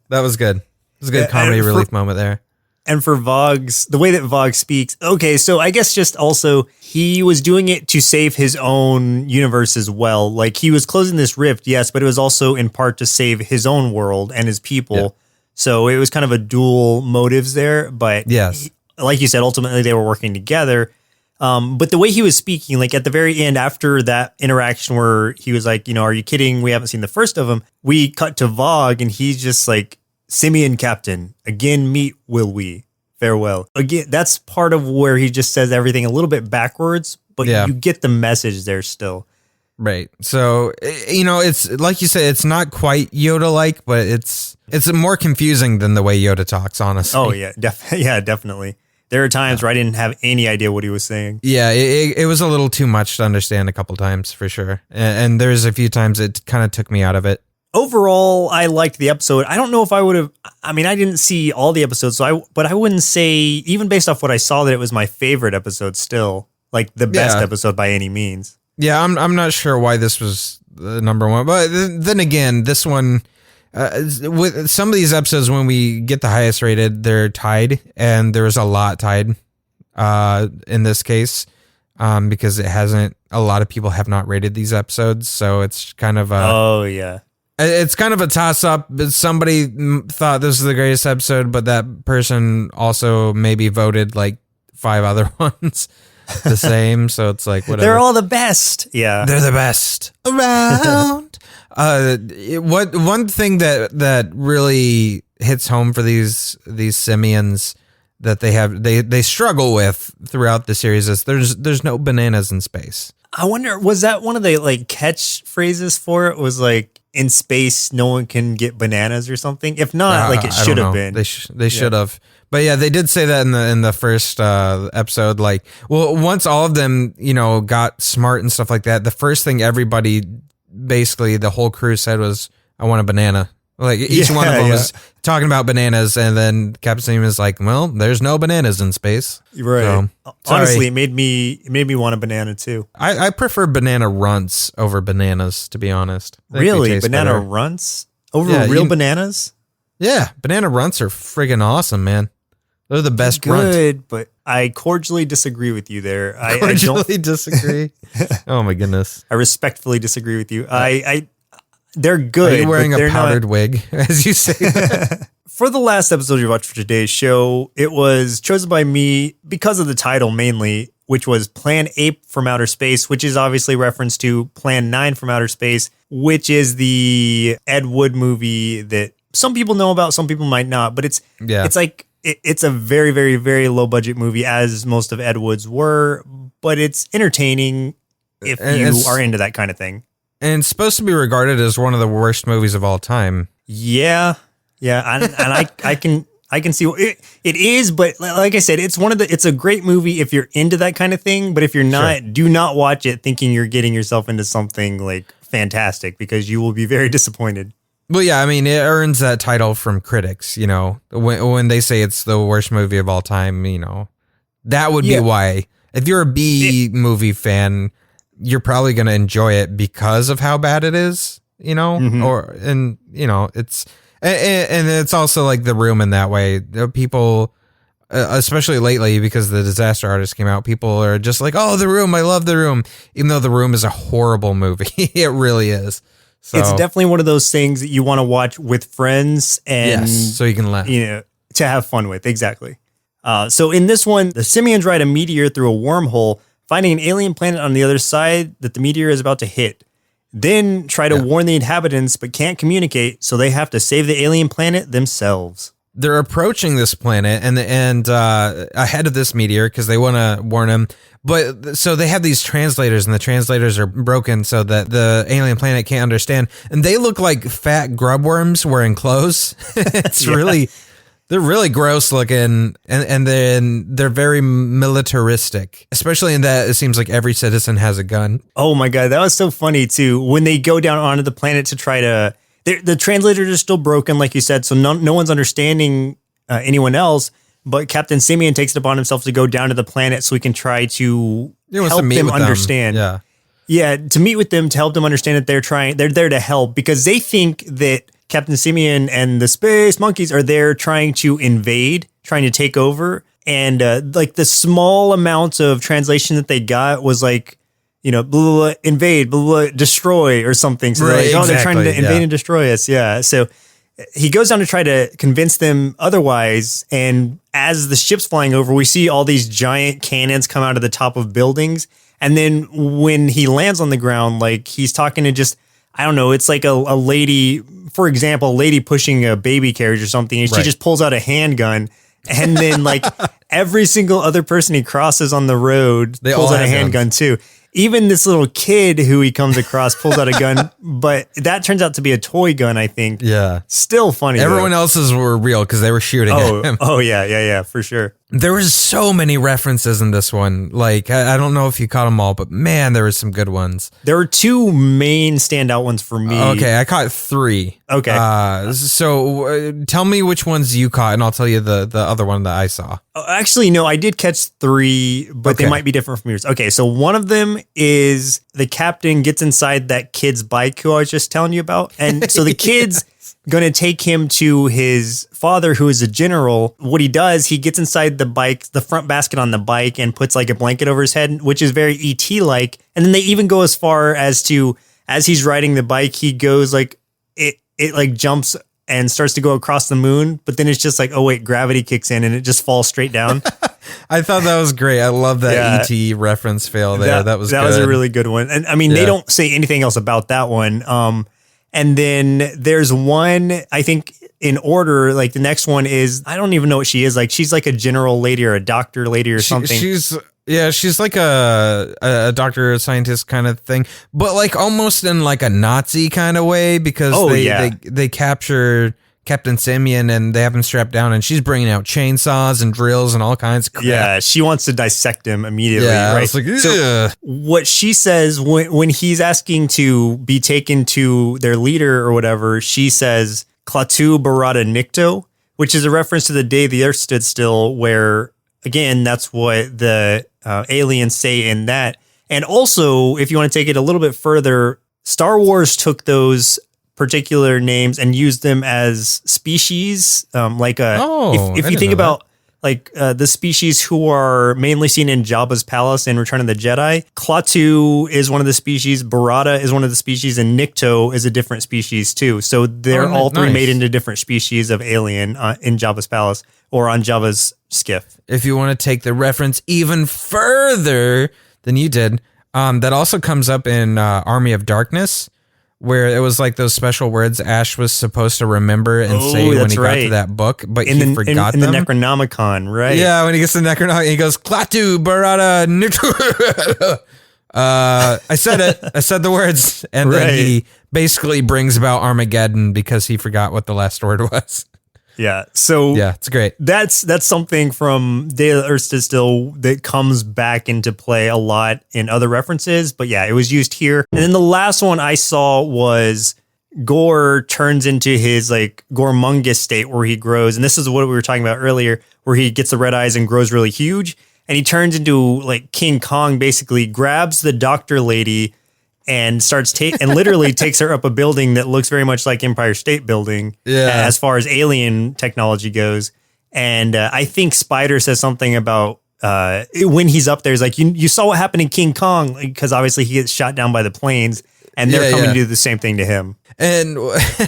That was good. It was a good comedy relief moment there. And for the way that Vogue speaks, okay, so I guess just also he was doing it to save his own universe as well. Like he was closing this rift, yes, but it was also in part to save his own world and his people. Yeah. So it was kind of a dual motives there. But yes, like you said, ultimately they were working together. But the way he was speaking, like at the very end, after that interaction where he was like, are you kidding? We haven't seen the first of them. We cut to Vogue and he's just like, Simian Captain, again meet will we, farewell. Again, that's part of where he just says everything a little bit backwards, but you get the message there still. Right. So, it's like you said, it's not quite Yoda-like, but it's more confusing than the way Yoda talks, honestly. Oh, yeah. Definitely. There are times where I didn't have any idea what he was saying. Yeah, it was a little too much to understand a couple times, for sure. And there's a few times it kind of took me out of it. overall, I liked the episode. I don't know if I would have. I mean, I didn't see all the episodes, but I wouldn't say, even based off what I saw, that it was my favorite episode. Still, like the best episode by any means. Yeah, I'm not sure why this was the number one, but then again, this one. With some of these episodes, when we get the highest rated, they're tied, and there was a lot tied in this case because a lot of people have not rated these episodes, so it's kind of it's kind of a toss up. Somebody thought this was the greatest episode, but that person also maybe voted like 5 other ones the same, so it's like whatever. They're all the best. Yeah, they're the best around. One thing that really hits home for these simians that they struggle with throughout the series is there's no bananas in space. I wonder, was that one of the like catchphrases for it? Was like, in space no one can get bananas or something? If not, like it should have been. They should have. But yeah, they did say that in the first episode. Like, well, once all of them got smart and stuff like that, the first thing everybody, basically the whole crew, said was, I want a banana. Like each one of them was talking about bananas, and then Captain Simian is like, well, there's no bananas in space. Right. So, honestly, it made me want a banana too. I prefer banana runts over bananas, to be honest. Really? Banana runts over real bananas? Yeah, banana runts are friggin' awesome, man. They're the best runt. Good, but I cordially disagree with you there. I don't disagree. Oh my goodness. I respectfully disagree with you. They're good. Are you wearing a powdered wig, as you say that? For the last episode you watched for today's show, it was chosen by me because of the title mainly, which was Plan 8 from Outer Space, which is obviously reference to Plan 9 from Outer Space, which is the Ed Wood movie that some people know about, some people might not, but it's like, it's a very, very, very low budget movie, as most of Ed Wood's were, but it's entertaining if you are into that kind of thing. And it's supposed to be regarded as one of the worst movies of all time. Yeah, and I can see it is, but like I said, it's a great movie if you're into that kind of thing. But if you're not, do not watch it thinking you're getting yourself into something like fantastic, because you will be very disappointed. Well, yeah, I mean, it earns that title from critics. When they say it's the worst movie of all time, that would be why. If you're a B movie fan, you're probably going to enjoy it because of how bad it is, it's, and it's also like The Room in that way. People, especially lately, because The Disaster Artist came out, people are just like, oh, The Room, I love The Room, even though The Room is a horrible movie. It really is. So, it's definitely one of those things that you want to watch with friends and so you can laugh, to have fun with. Exactly. So in this one, the Simians ride a meteor through a wormhole, finding an alien planet on the other side that the meteor is about to hit. Then try to warn the inhabitants, but can't communicate, so they have to save the alien planet themselves. They're approaching this planet and ahead of this meteor because they want to warn them. But so they have these translators, and the translators are broken so that the alien planet can't understand. And they look like fat grub worms wearing clothes. It's they're really gross looking, and then they're very militaristic, especially in that it seems like every citizen has a gun. Oh my God, that was so funny too. When they go down onto the planet to try to, the translators are still broken, like you said, so no one's understanding anyone else. But Captain Simian takes it upon himself to go down to the planet so he can try to help them understand. Yeah, to meet with them, to help them understand that they're there to help, because they think that Captain Simian and the space monkeys are there trying to invade, trying to take over. And like the small amounts of translation that they got was like, blah, blah, blah, invade, blah, blah, destroy or something. So they're like, they're trying to invade and destroy us. Yeah. So he goes down to try to convince them otherwise. And as the ship's flying over, we see all these giant cannons come out of the top of buildings. And then when he lands on the ground, like he's talking to just, I don't know, it's like a lady, for example, a lady pushing a baby carriage or something, and she just pulls out a handgun, and then like every single other person he crosses on the road pulls out a handgun too. Even this little kid who he comes across pulls out a gun, but that turns out to be a toy gun, I think. Yeah. Still funny. Everyone else's were real because they were shooting at him. Oh, yeah, for sure. There was so many references in this one. Like, I don't know if you caught them all, but man, there were some good ones. There were two main standout ones for me. Okay, I caught three. Okay. So tell me which ones you caught, and I'll tell you the other one that I saw. Actually, no, I did catch three, but they might be different from yours. Okay, so one of them is the captain gets inside that kid's bike who I was just telling you about. And so the kid's going to take him to his father, who is a general. What he does, he gets inside the bike, the front basket on the bike, and puts like a blanket over his head, which is very ET-like. And then they even go as far as to, as he's riding the bike, he goes like, it like jumps and starts to go across the moon, but then it's just like, oh wait, gravity kicks in and it just falls straight down. I thought that was great. I love that ET reference fail there. That was a really good one. And I mean, they don't say anything else about that one. And then there's one, I think in order, like the next one is, I don't even know what she is. Like, she's like a general lady or a doctor lady or something. She's like a doctor, a scientist kind of thing, but like almost in like a Nazi kind of way, because they capture Captain Simian and they have him strapped down, and she's bringing out chainsaws and drills and all kinds of crap. Yeah, she wants to dissect him immediately. Yeah, right? I was like, so what she says when he's asking to be taken to their leader or whatever, she says Klaatu Barada Nikto, which is a reference to the day the Earth stood still, where again, that's what the aliens say in that. And also, if you want to take it a little bit further, Star Wars took those particular names and used them as species. If you think about the species who are mainly seen in Jabba's palace in Return of the Jedi, Klaatu is one of the species, Barada is one of the species, and Nikto is a different species too. So they're all three made into different species of alien in Jabba's palace or on Jabba's skiff. If you want to take the reference even further than you did, that also comes up in Army of Darkness, where it was like those special words Ash was supposed to remember and say when he got to that book, but he forgot them. In the Necronomicon, right? Yeah, when he gets to the Necronomicon, he goes, Klaatu, Barada, Nikto. I said it. I said the words. And then he basically brings about Armageddon because he forgot what the last word was. Yeah. So yeah, it's great. That's something from Day of the Earth Stood Still that comes back into play a lot in other references. But yeah, it was used here. And then the last one I saw was Gore turns into his like Gormungus state where he grows. And this is what we were talking about earlier, where he gets the red eyes and grows really huge. And he turns into like King Kong, basically grabs the doctor lady and starts and literally takes her up a building that looks very much like Empire State Building as far as alien technology goes. And I think Spider says something about when he's up there, he's like, you saw what happened in King Kong, because obviously he gets shot down by the planes and they're coming to do the same thing to him. And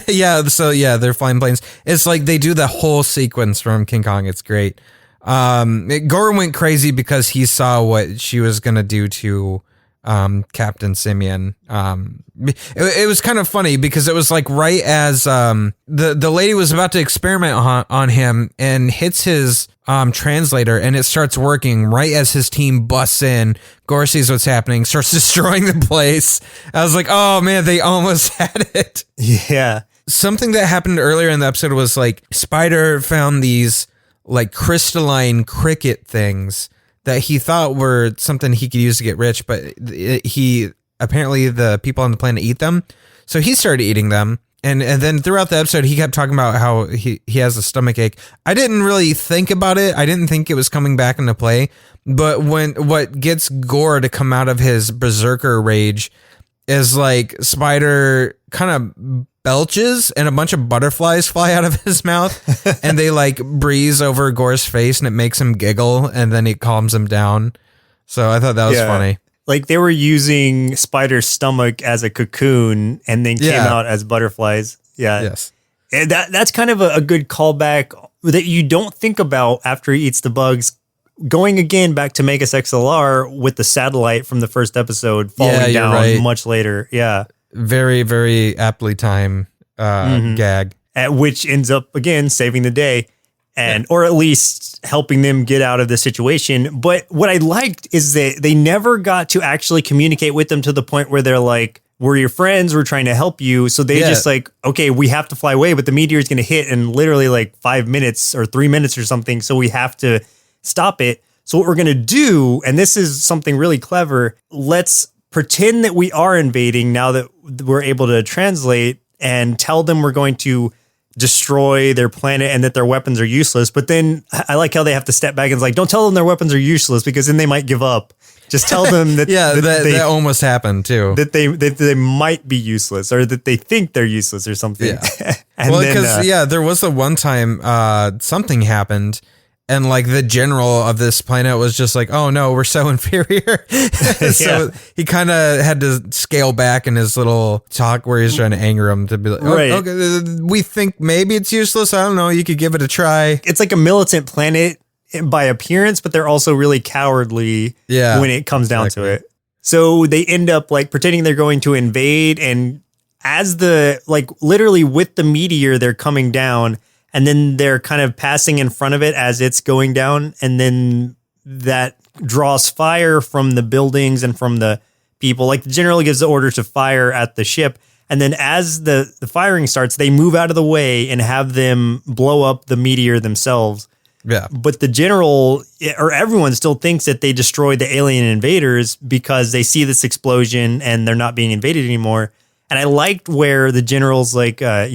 they're flying planes. It's like they do the whole sequence from King Kong. It's great. Gore went crazy because he saw what she was going to do to Captain Simian. It was kind of funny because it was like right as the lady was about to experiment on him and hits his translator, and it starts working right as his team busts in. Gore sees what's happening, starts destroying the place. I was like, oh man, they almost had it. Yeah. Something that happened earlier in the episode was like Spider found these like crystalline cricket things that he thought were something he could use to get rich, but apparently the people on the planet eat them. So he started eating them. And then throughout the episode, he kept talking about how he has a stomach ache. I didn't really think about it. I didn't think it was coming back into play. But what gets Gore to come out of his berserker rage is like Spider kind of belches and a bunch of butterflies fly out of his mouth and they like breeze over Gore's face and it makes him giggle and then it calms him down. So I thought that was funny. Like they were using Spider's stomach as a cocoon and then came out as butterflies. Yeah. Yes. And that's kind of a good callback that you don't think about after he eats the bugs. Going again back to Megas XLR with the satellite from the first episode falling down much later. Yeah. Very, very aptly timed gag. Which ends up, again, saving the day or at least helping them get out of the situation. But what I liked is that they never got to actually communicate with them to the point where they're like, we're your friends, we're trying to help you. So they just like, okay, we have to fly away, but the meteor is going to hit in literally like 5 minutes or 3 minutes or something. So we have to stop it. So what we're going to do, and this is something really clever, let's pretend that we are invading now that we're able to translate, and tell them we're going to destroy their planet and that their weapons are useless. But then I like how they have to step back and it's like, don't tell them their weapons are useless because then they might give up. Just tell them that that almost happened too. That they might be useless, or that they think they're useless or something. Yeah. Well, because there was the one time something happened, and like the general of this planet was just like, "Oh no, we're so inferior." So he kind of had to scale back in his little talk where he's trying to anger him to be like, "Oh, right. Okay, we think maybe it's useless. I don't know. You could give it a try." It's like a militant planet by appearance, but they're also really cowardly when it comes down to it. So they end up like pretending they're going to invade, and as literally with the meteor, they're coming down, and then they're kind of passing in front of it as it's going down, and then that draws fire from the buildings and from the people. Like the general gives the order to fire at the ship, and then as the firing starts, they move out of the way and have them blow up the meteor themselves. Yeah. But the general, or everyone, still thinks that they destroyed the alien invaders because they see this explosion and they're not being invaded anymore. And I liked where the general's like, I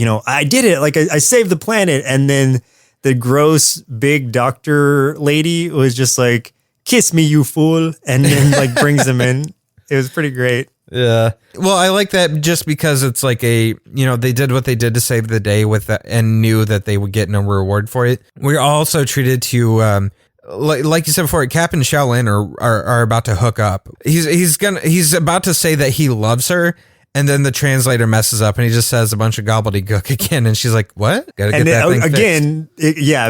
did it. Like I saved the planet. And then the gross big doctor lady was just like, kiss me, you fool. And then like brings them in. It was pretty great. Yeah. Well, I like that just because it's like they did what they did to save the day with that and knew that they would get no reward for it. We're also treated to, like you said before, Cap and Shaolin are about to hook up. He's about to say that he loves her. And then the translator messes up and he just says a bunch of gobbledygook again. And she's like, what? Gotta get that thing again,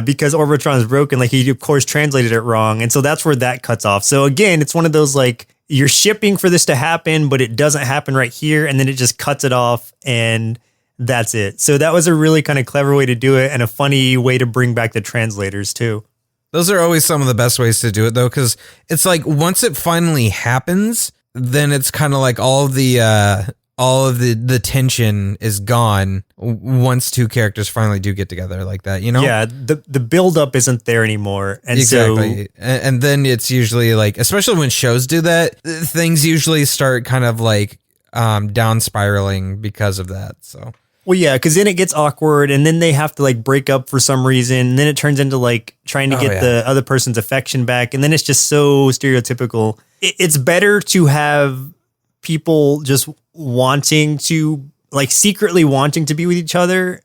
because Orbitron's broken. Like he, of course, translated it wrong. And so that's where that cuts off. So again, it's one of those like, you're shipping for this to happen, but it doesn't happen right here. And then it just cuts it off and that's it. So that was a really kind of clever way to do it, and a funny way to bring back the translators too. Those are always some of the best ways to do it though. Cause it's like, once it finally happens, then it's kind of like all of the tension is gone once two characters finally do get together like that, you know? Yeah, the buildup isn't there anymore. And exactly. So, and then it's usually like, especially when shows do that, things usually start kind of like down spiraling because of that. So, well, yeah, because then it gets awkward and then they have to like break up for some reason. And then it turns into like trying to get the other person's affection back. And then it's just so stereotypical. It's better to have people just wanting to like secretly wanting to be with each other,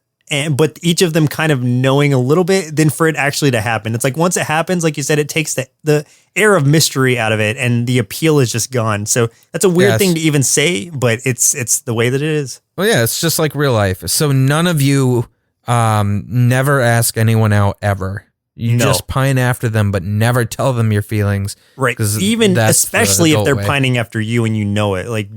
but each of them kind of knowing a little bit, than for it actually to happen. It's like once it happens, like you said, it takes the air of mystery out of it and the appeal is just gone. So that's a weird thing to even say, but it's the way that it is. Well, yeah, it's just like real life. So none of you never ask anyone out ever. You just pine after them, but never tell them your feelings. Right. Even especially if they're pining after you and you know it. Like,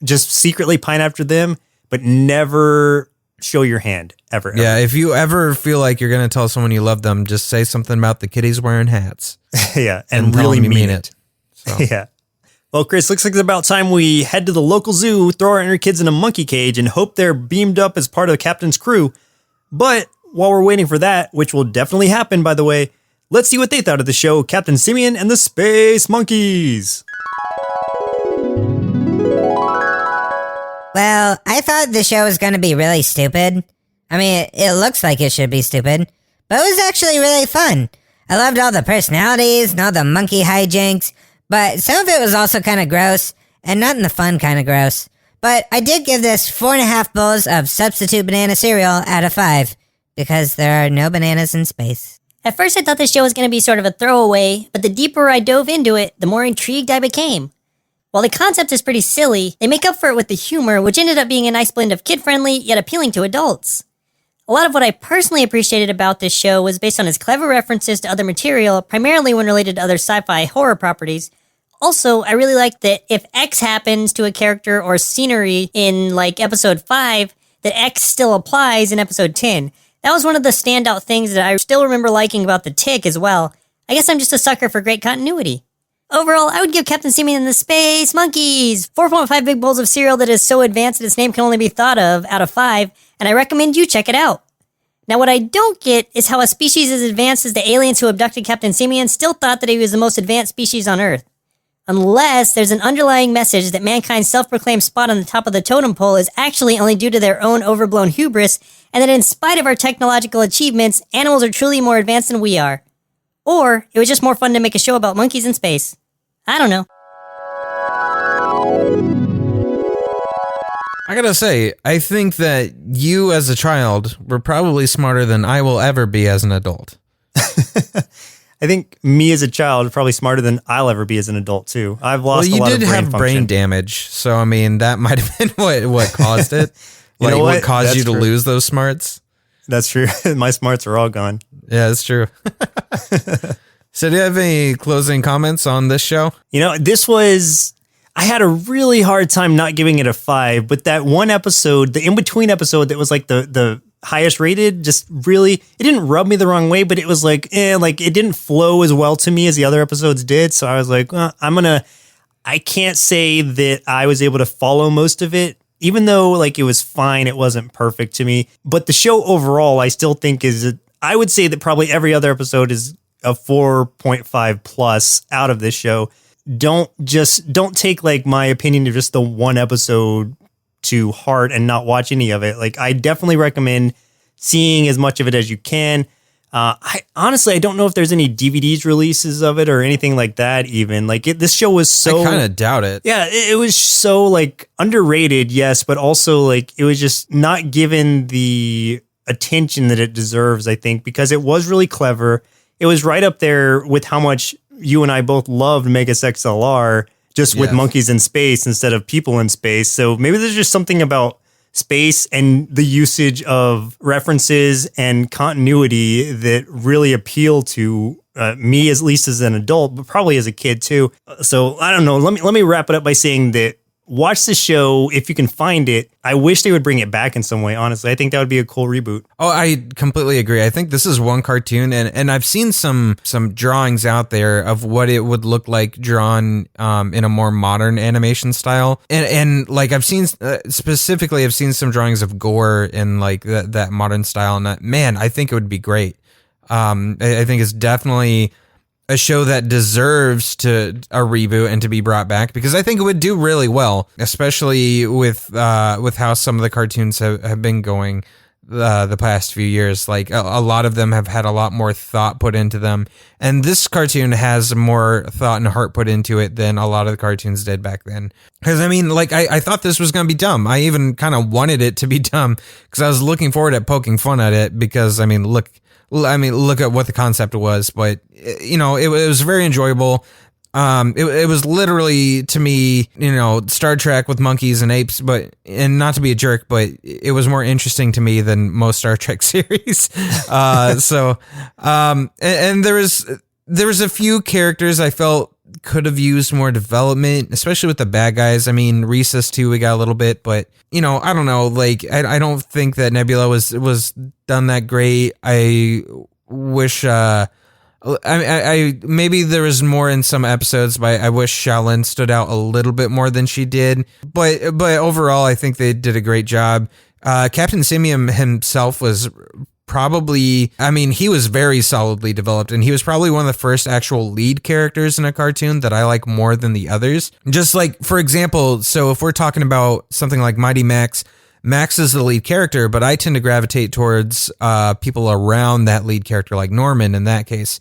just secretly pine after them, but never show your hand ever. Yeah. If you ever feel like you're going to tell someone you love them, just say something about the kitties wearing hats. Yeah. And really mean it. So. Yeah. Well, Chris, looks like it's about time we head to the local zoo, throw our inner kids in a monkey cage, and hope they're beamed up as part of the captain's crew. But while we're waiting for that, which will definitely happen, by the way, let's see what they thought of the show Captain Simian and the Space Monkeys. Well, I thought the show was going to be really stupid. I mean, it looks like it should be stupid, but it was actually really fun. I loved all the personalities and all the monkey hijinks, but some of it was also kind of gross, and not in the fun kind of gross. But I did give this 4.5 bowls of substitute banana cereal out of 5. Because there are no bananas in space. At first I thought this show was going to be sort of a throwaway, but the deeper I dove into it, the more intrigued I became. While the concept is pretty silly, they make up for it with the humor, which ended up being a nice blend of kid-friendly, yet appealing to adults. A lot of what I personally appreciated about this show was based on its clever references to other material, primarily when related to other sci-fi horror properties. Also, I really liked that if X happens to a character or scenery in, like, episode 5, that X still applies in episode 10. That was one of the standout things that I still remember liking about The Tick as well. I guess I'm just a sucker for great continuity. Overall, I would give Captain Simian and the Space Monkeys 4.5 big bowls of cereal that is so advanced that its name can only be thought of out of 5, and I recommend you check it out. Now, what I don't get is how a species as advanced as the aliens who abducted Captain Simian still thought that he was the most advanced species on Earth. Unless there's an underlying message that mankind's self-proclaimed spot on the top of the totem pole is actually only due to their own overblown hubris, and that in spite of our technological achievements, animals are truly more advanced than we are. Or it was just more fun to make a show about monkeys in space. I don't know. I gotta say, I think that you as a child were probably smarter than I will ever be as an adult. I think me as a child probably smarter than I'll ever be as an adult too. I've lost a lot of brain function. You did have brain damage, so I mean that might have been what caused it. You know what caused That's you to true. lose those smarts? That's true. My smarts are all gone. Yeah, that's true. So do you have any closing comments on this show? You know, I had a really hard time not giving it a 5, but that one episode, the in-between episode that was like the highest rated, just really, it didn't rub me the wrong way, but it was like it didn't flow as well to me as the other episodes did. So I was like, I can't say that I was able to follow most of it, even though like it was fine. It wasn't perfect to me, but the show overall, I still think I would say that probably every other episode is a 4.5 plus out of this show. Don't take like my opinion of just the one episode to heart and not watch any of it. Like I definitely recommend seeing as much of it as you can. I honestly don't know if there's any DVDs releases of it or anything like that. Even like this show was so, I kind of doubt it. Yeah, it was so like underrated, yes, but also like it was just not given the attention that it deserves. I think because it was really clever. It was right up there with how much you and I both loved Megas XLR, just with monkeys in space instead of people in space. So maybe there's just something about space and the usage of references and continuity that really appeal to me, at least as an adult, but probably as a kid too. So I don't know. Let me wrap it up by saying that watch the show if you can find it. I wish they would bring it back in some way, honestly. I think that would be a cool reboot. Oh, I completely agree. I think this is one cartoon, and I've seen some drawings out there of what it would look like drawn in a more modern animation style. And like I've seen, specifically, I've seen some drawings of gore in like that modern style. And man, I think it would be great. I think it's definitely a show that deserves a reboot and to be brought back, because I think it would do really well, especially with how some of the cartoons have been going the past few years. Like a lot of them have had a lot more thought put into them, and this cartoon has more thought and heart put into it than a lot of the cartoons did back then. Because I mean, like I thought this was going to be dumb. I even kind of wanted it to be dumb because I was looking forward to poking fun at it, because I mean, look at what the concept was, but you know, it was very enjoyable. It was literally, to me, you know, Star Trek with monkeys and apes, and not to be a jerk, but it was more interesting to me than most Star Trek series. And there was a few characters I felt could have used more development, especially with the bad guys. I mean, Recess too, we got a little bit, but you know, I don't know. Like, I don't think that Nebula was done that great. I wish, I maybe there was more in some episodes, but I wish Shaolin stood out a little bit more than she did. But overall, I think they did a great job. Captain Simian himself was probably, I mean, he was very solidly developed, and he was probably one of the first actual lead characters in a cartoon that I like more than the others. Just like, for example, so if we're talking about something like Mighty Max, Max is the lead character, but I tend to gravitate towards people around that lead character, like Norman in that case.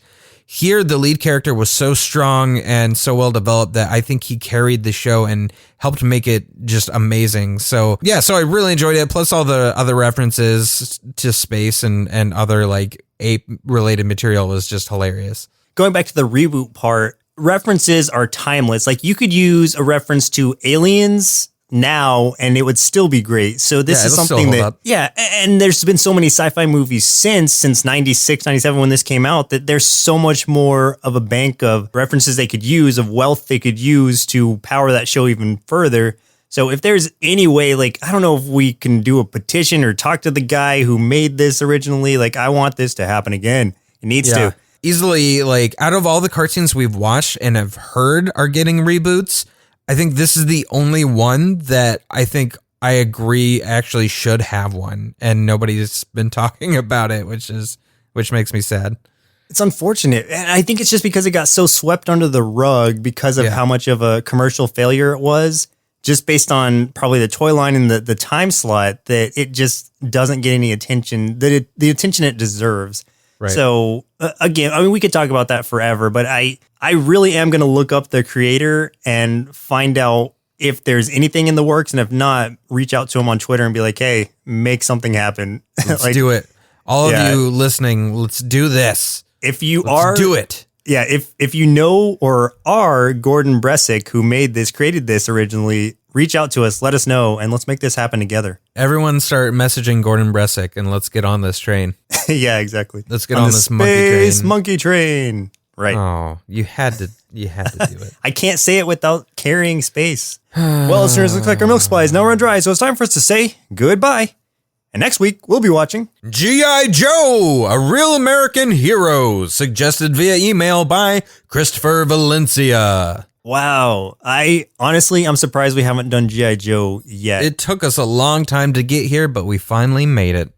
Here, the lead character was so strong and so well developed that I think he carried the show and helped make it just amazing. So yeah, so I really enjoyed it. Plus all the other references to space and other like ape related material was just hilarious. Going back to the reboot part, references are timeless. Like you could use a reference to aliens now and it would still be great. So this is something that, and there's been so many sci-fi movies since 96, 97 when this came out, that there's so much more of a bank of references they could use, of wealth they could use to power that show even further. So if there's any way, like, I don't know if we can do a petition or talk to the guy who made this originally. Like, I want this to happen again. It needs to. Easily, like, out of all the cartoons we've watched and have heard are getting reboots, I think this is the only one that I think I agree actually should have one, and nobody's been talking about it, which makes me sad. It's unfortunate. And I think it's just because it got so swept under the rug because of how much of a commercial failure it was, just based on probably the toy line and the time slot, that it just doesn't get any attention, the attention it deserves. Right. So again, I mean, we could talk about that forever, but I really am going to look up the creator and find out if there's anything in the works. And if not, reach out to him on Twitter and be like, hey, make something happen. Let's do it. All of you listening, let's do this. If you let's do it. Yeah. If you know or are Gordon Bresick, who created this originally, reach out to us, let us know, and let's make this happen together. Everyone start messaging Gordon Bresick and let's get on this train. Yeah, exactly. Let's get on this monkey train. Right. Oh, you had to do it. I can't say it without carrying space. Well, listeners, looks like our milk supply is now run dry, so it's time for us to say goodbye. And next week, we'll be watching G.I. Joe, a real American hero, suggested via email by Christopher Valencia. Wow. I'm surprised we haven't done G.I. Joe yet. It took us a long time to get here, but we finally made it.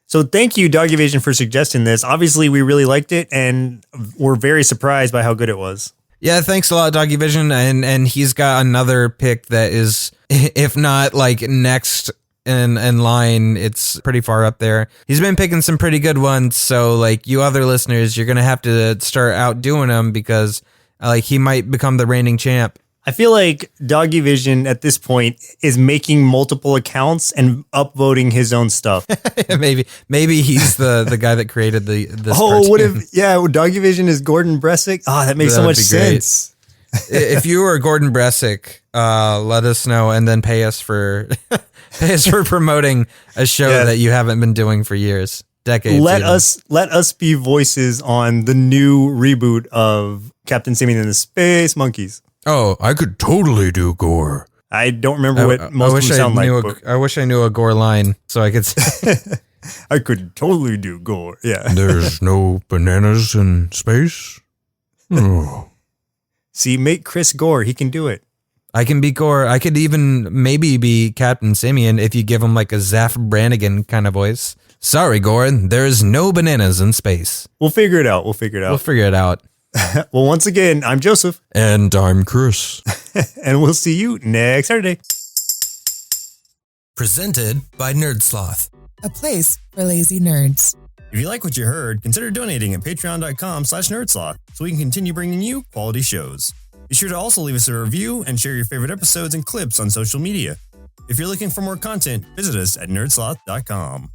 So thank you, Dog Evasion, for suggesting this. Obviously, we really liked it, and we're very surprised by how good it was. Yeah, thanks a lot, Doggy Vision. And he's got another pick that is, if not like next in line, it's pretty far up there. He's been picking some pretty good ones. So like you other listeners, you're going to have to start outdoing him because like he might become the reigning champ. I feel like Doggy Vision at this point is making multiple accounts and upvoting his own stuff. maybe he's the guy that created this cartoon. What if Doggy Vision is Gordon Bresick? Oh, that makes so much sense. If you were Gordon Bresick, let us know and then pay us for promoting a show that you haven't been doing for years, decades. Let us be voices on the new reboot of Captain Simian and the Space Monkeys. Oh, I could totally do gore. I don't remember what most of them sound like. I wish I knew a gore line so I could say. I could totally do gore. Yeah. There's no bananas in space? Oh. See, make Chris Gore. He can do it. I can be Gore. I could even maybe be Captain Simian if you give him like a Zaff Brannigan kind of voice. Sorry, Gore. There's no bananas in space. We'll figure it out. We'll figure it out. Well, once again, I'm Joseph. And I'm Chris. And we'll see you next Saturday. Presented by Nerdsloth, a place for lazy nerds. If you like what you heard, consider donating at patreon.com/nerdsloth so we can continue bringing you quality shows. Be sure to also leave us a review and share your favorite episodes and clips on social media. If you're looking for more content, visit us at nerdsloth.com.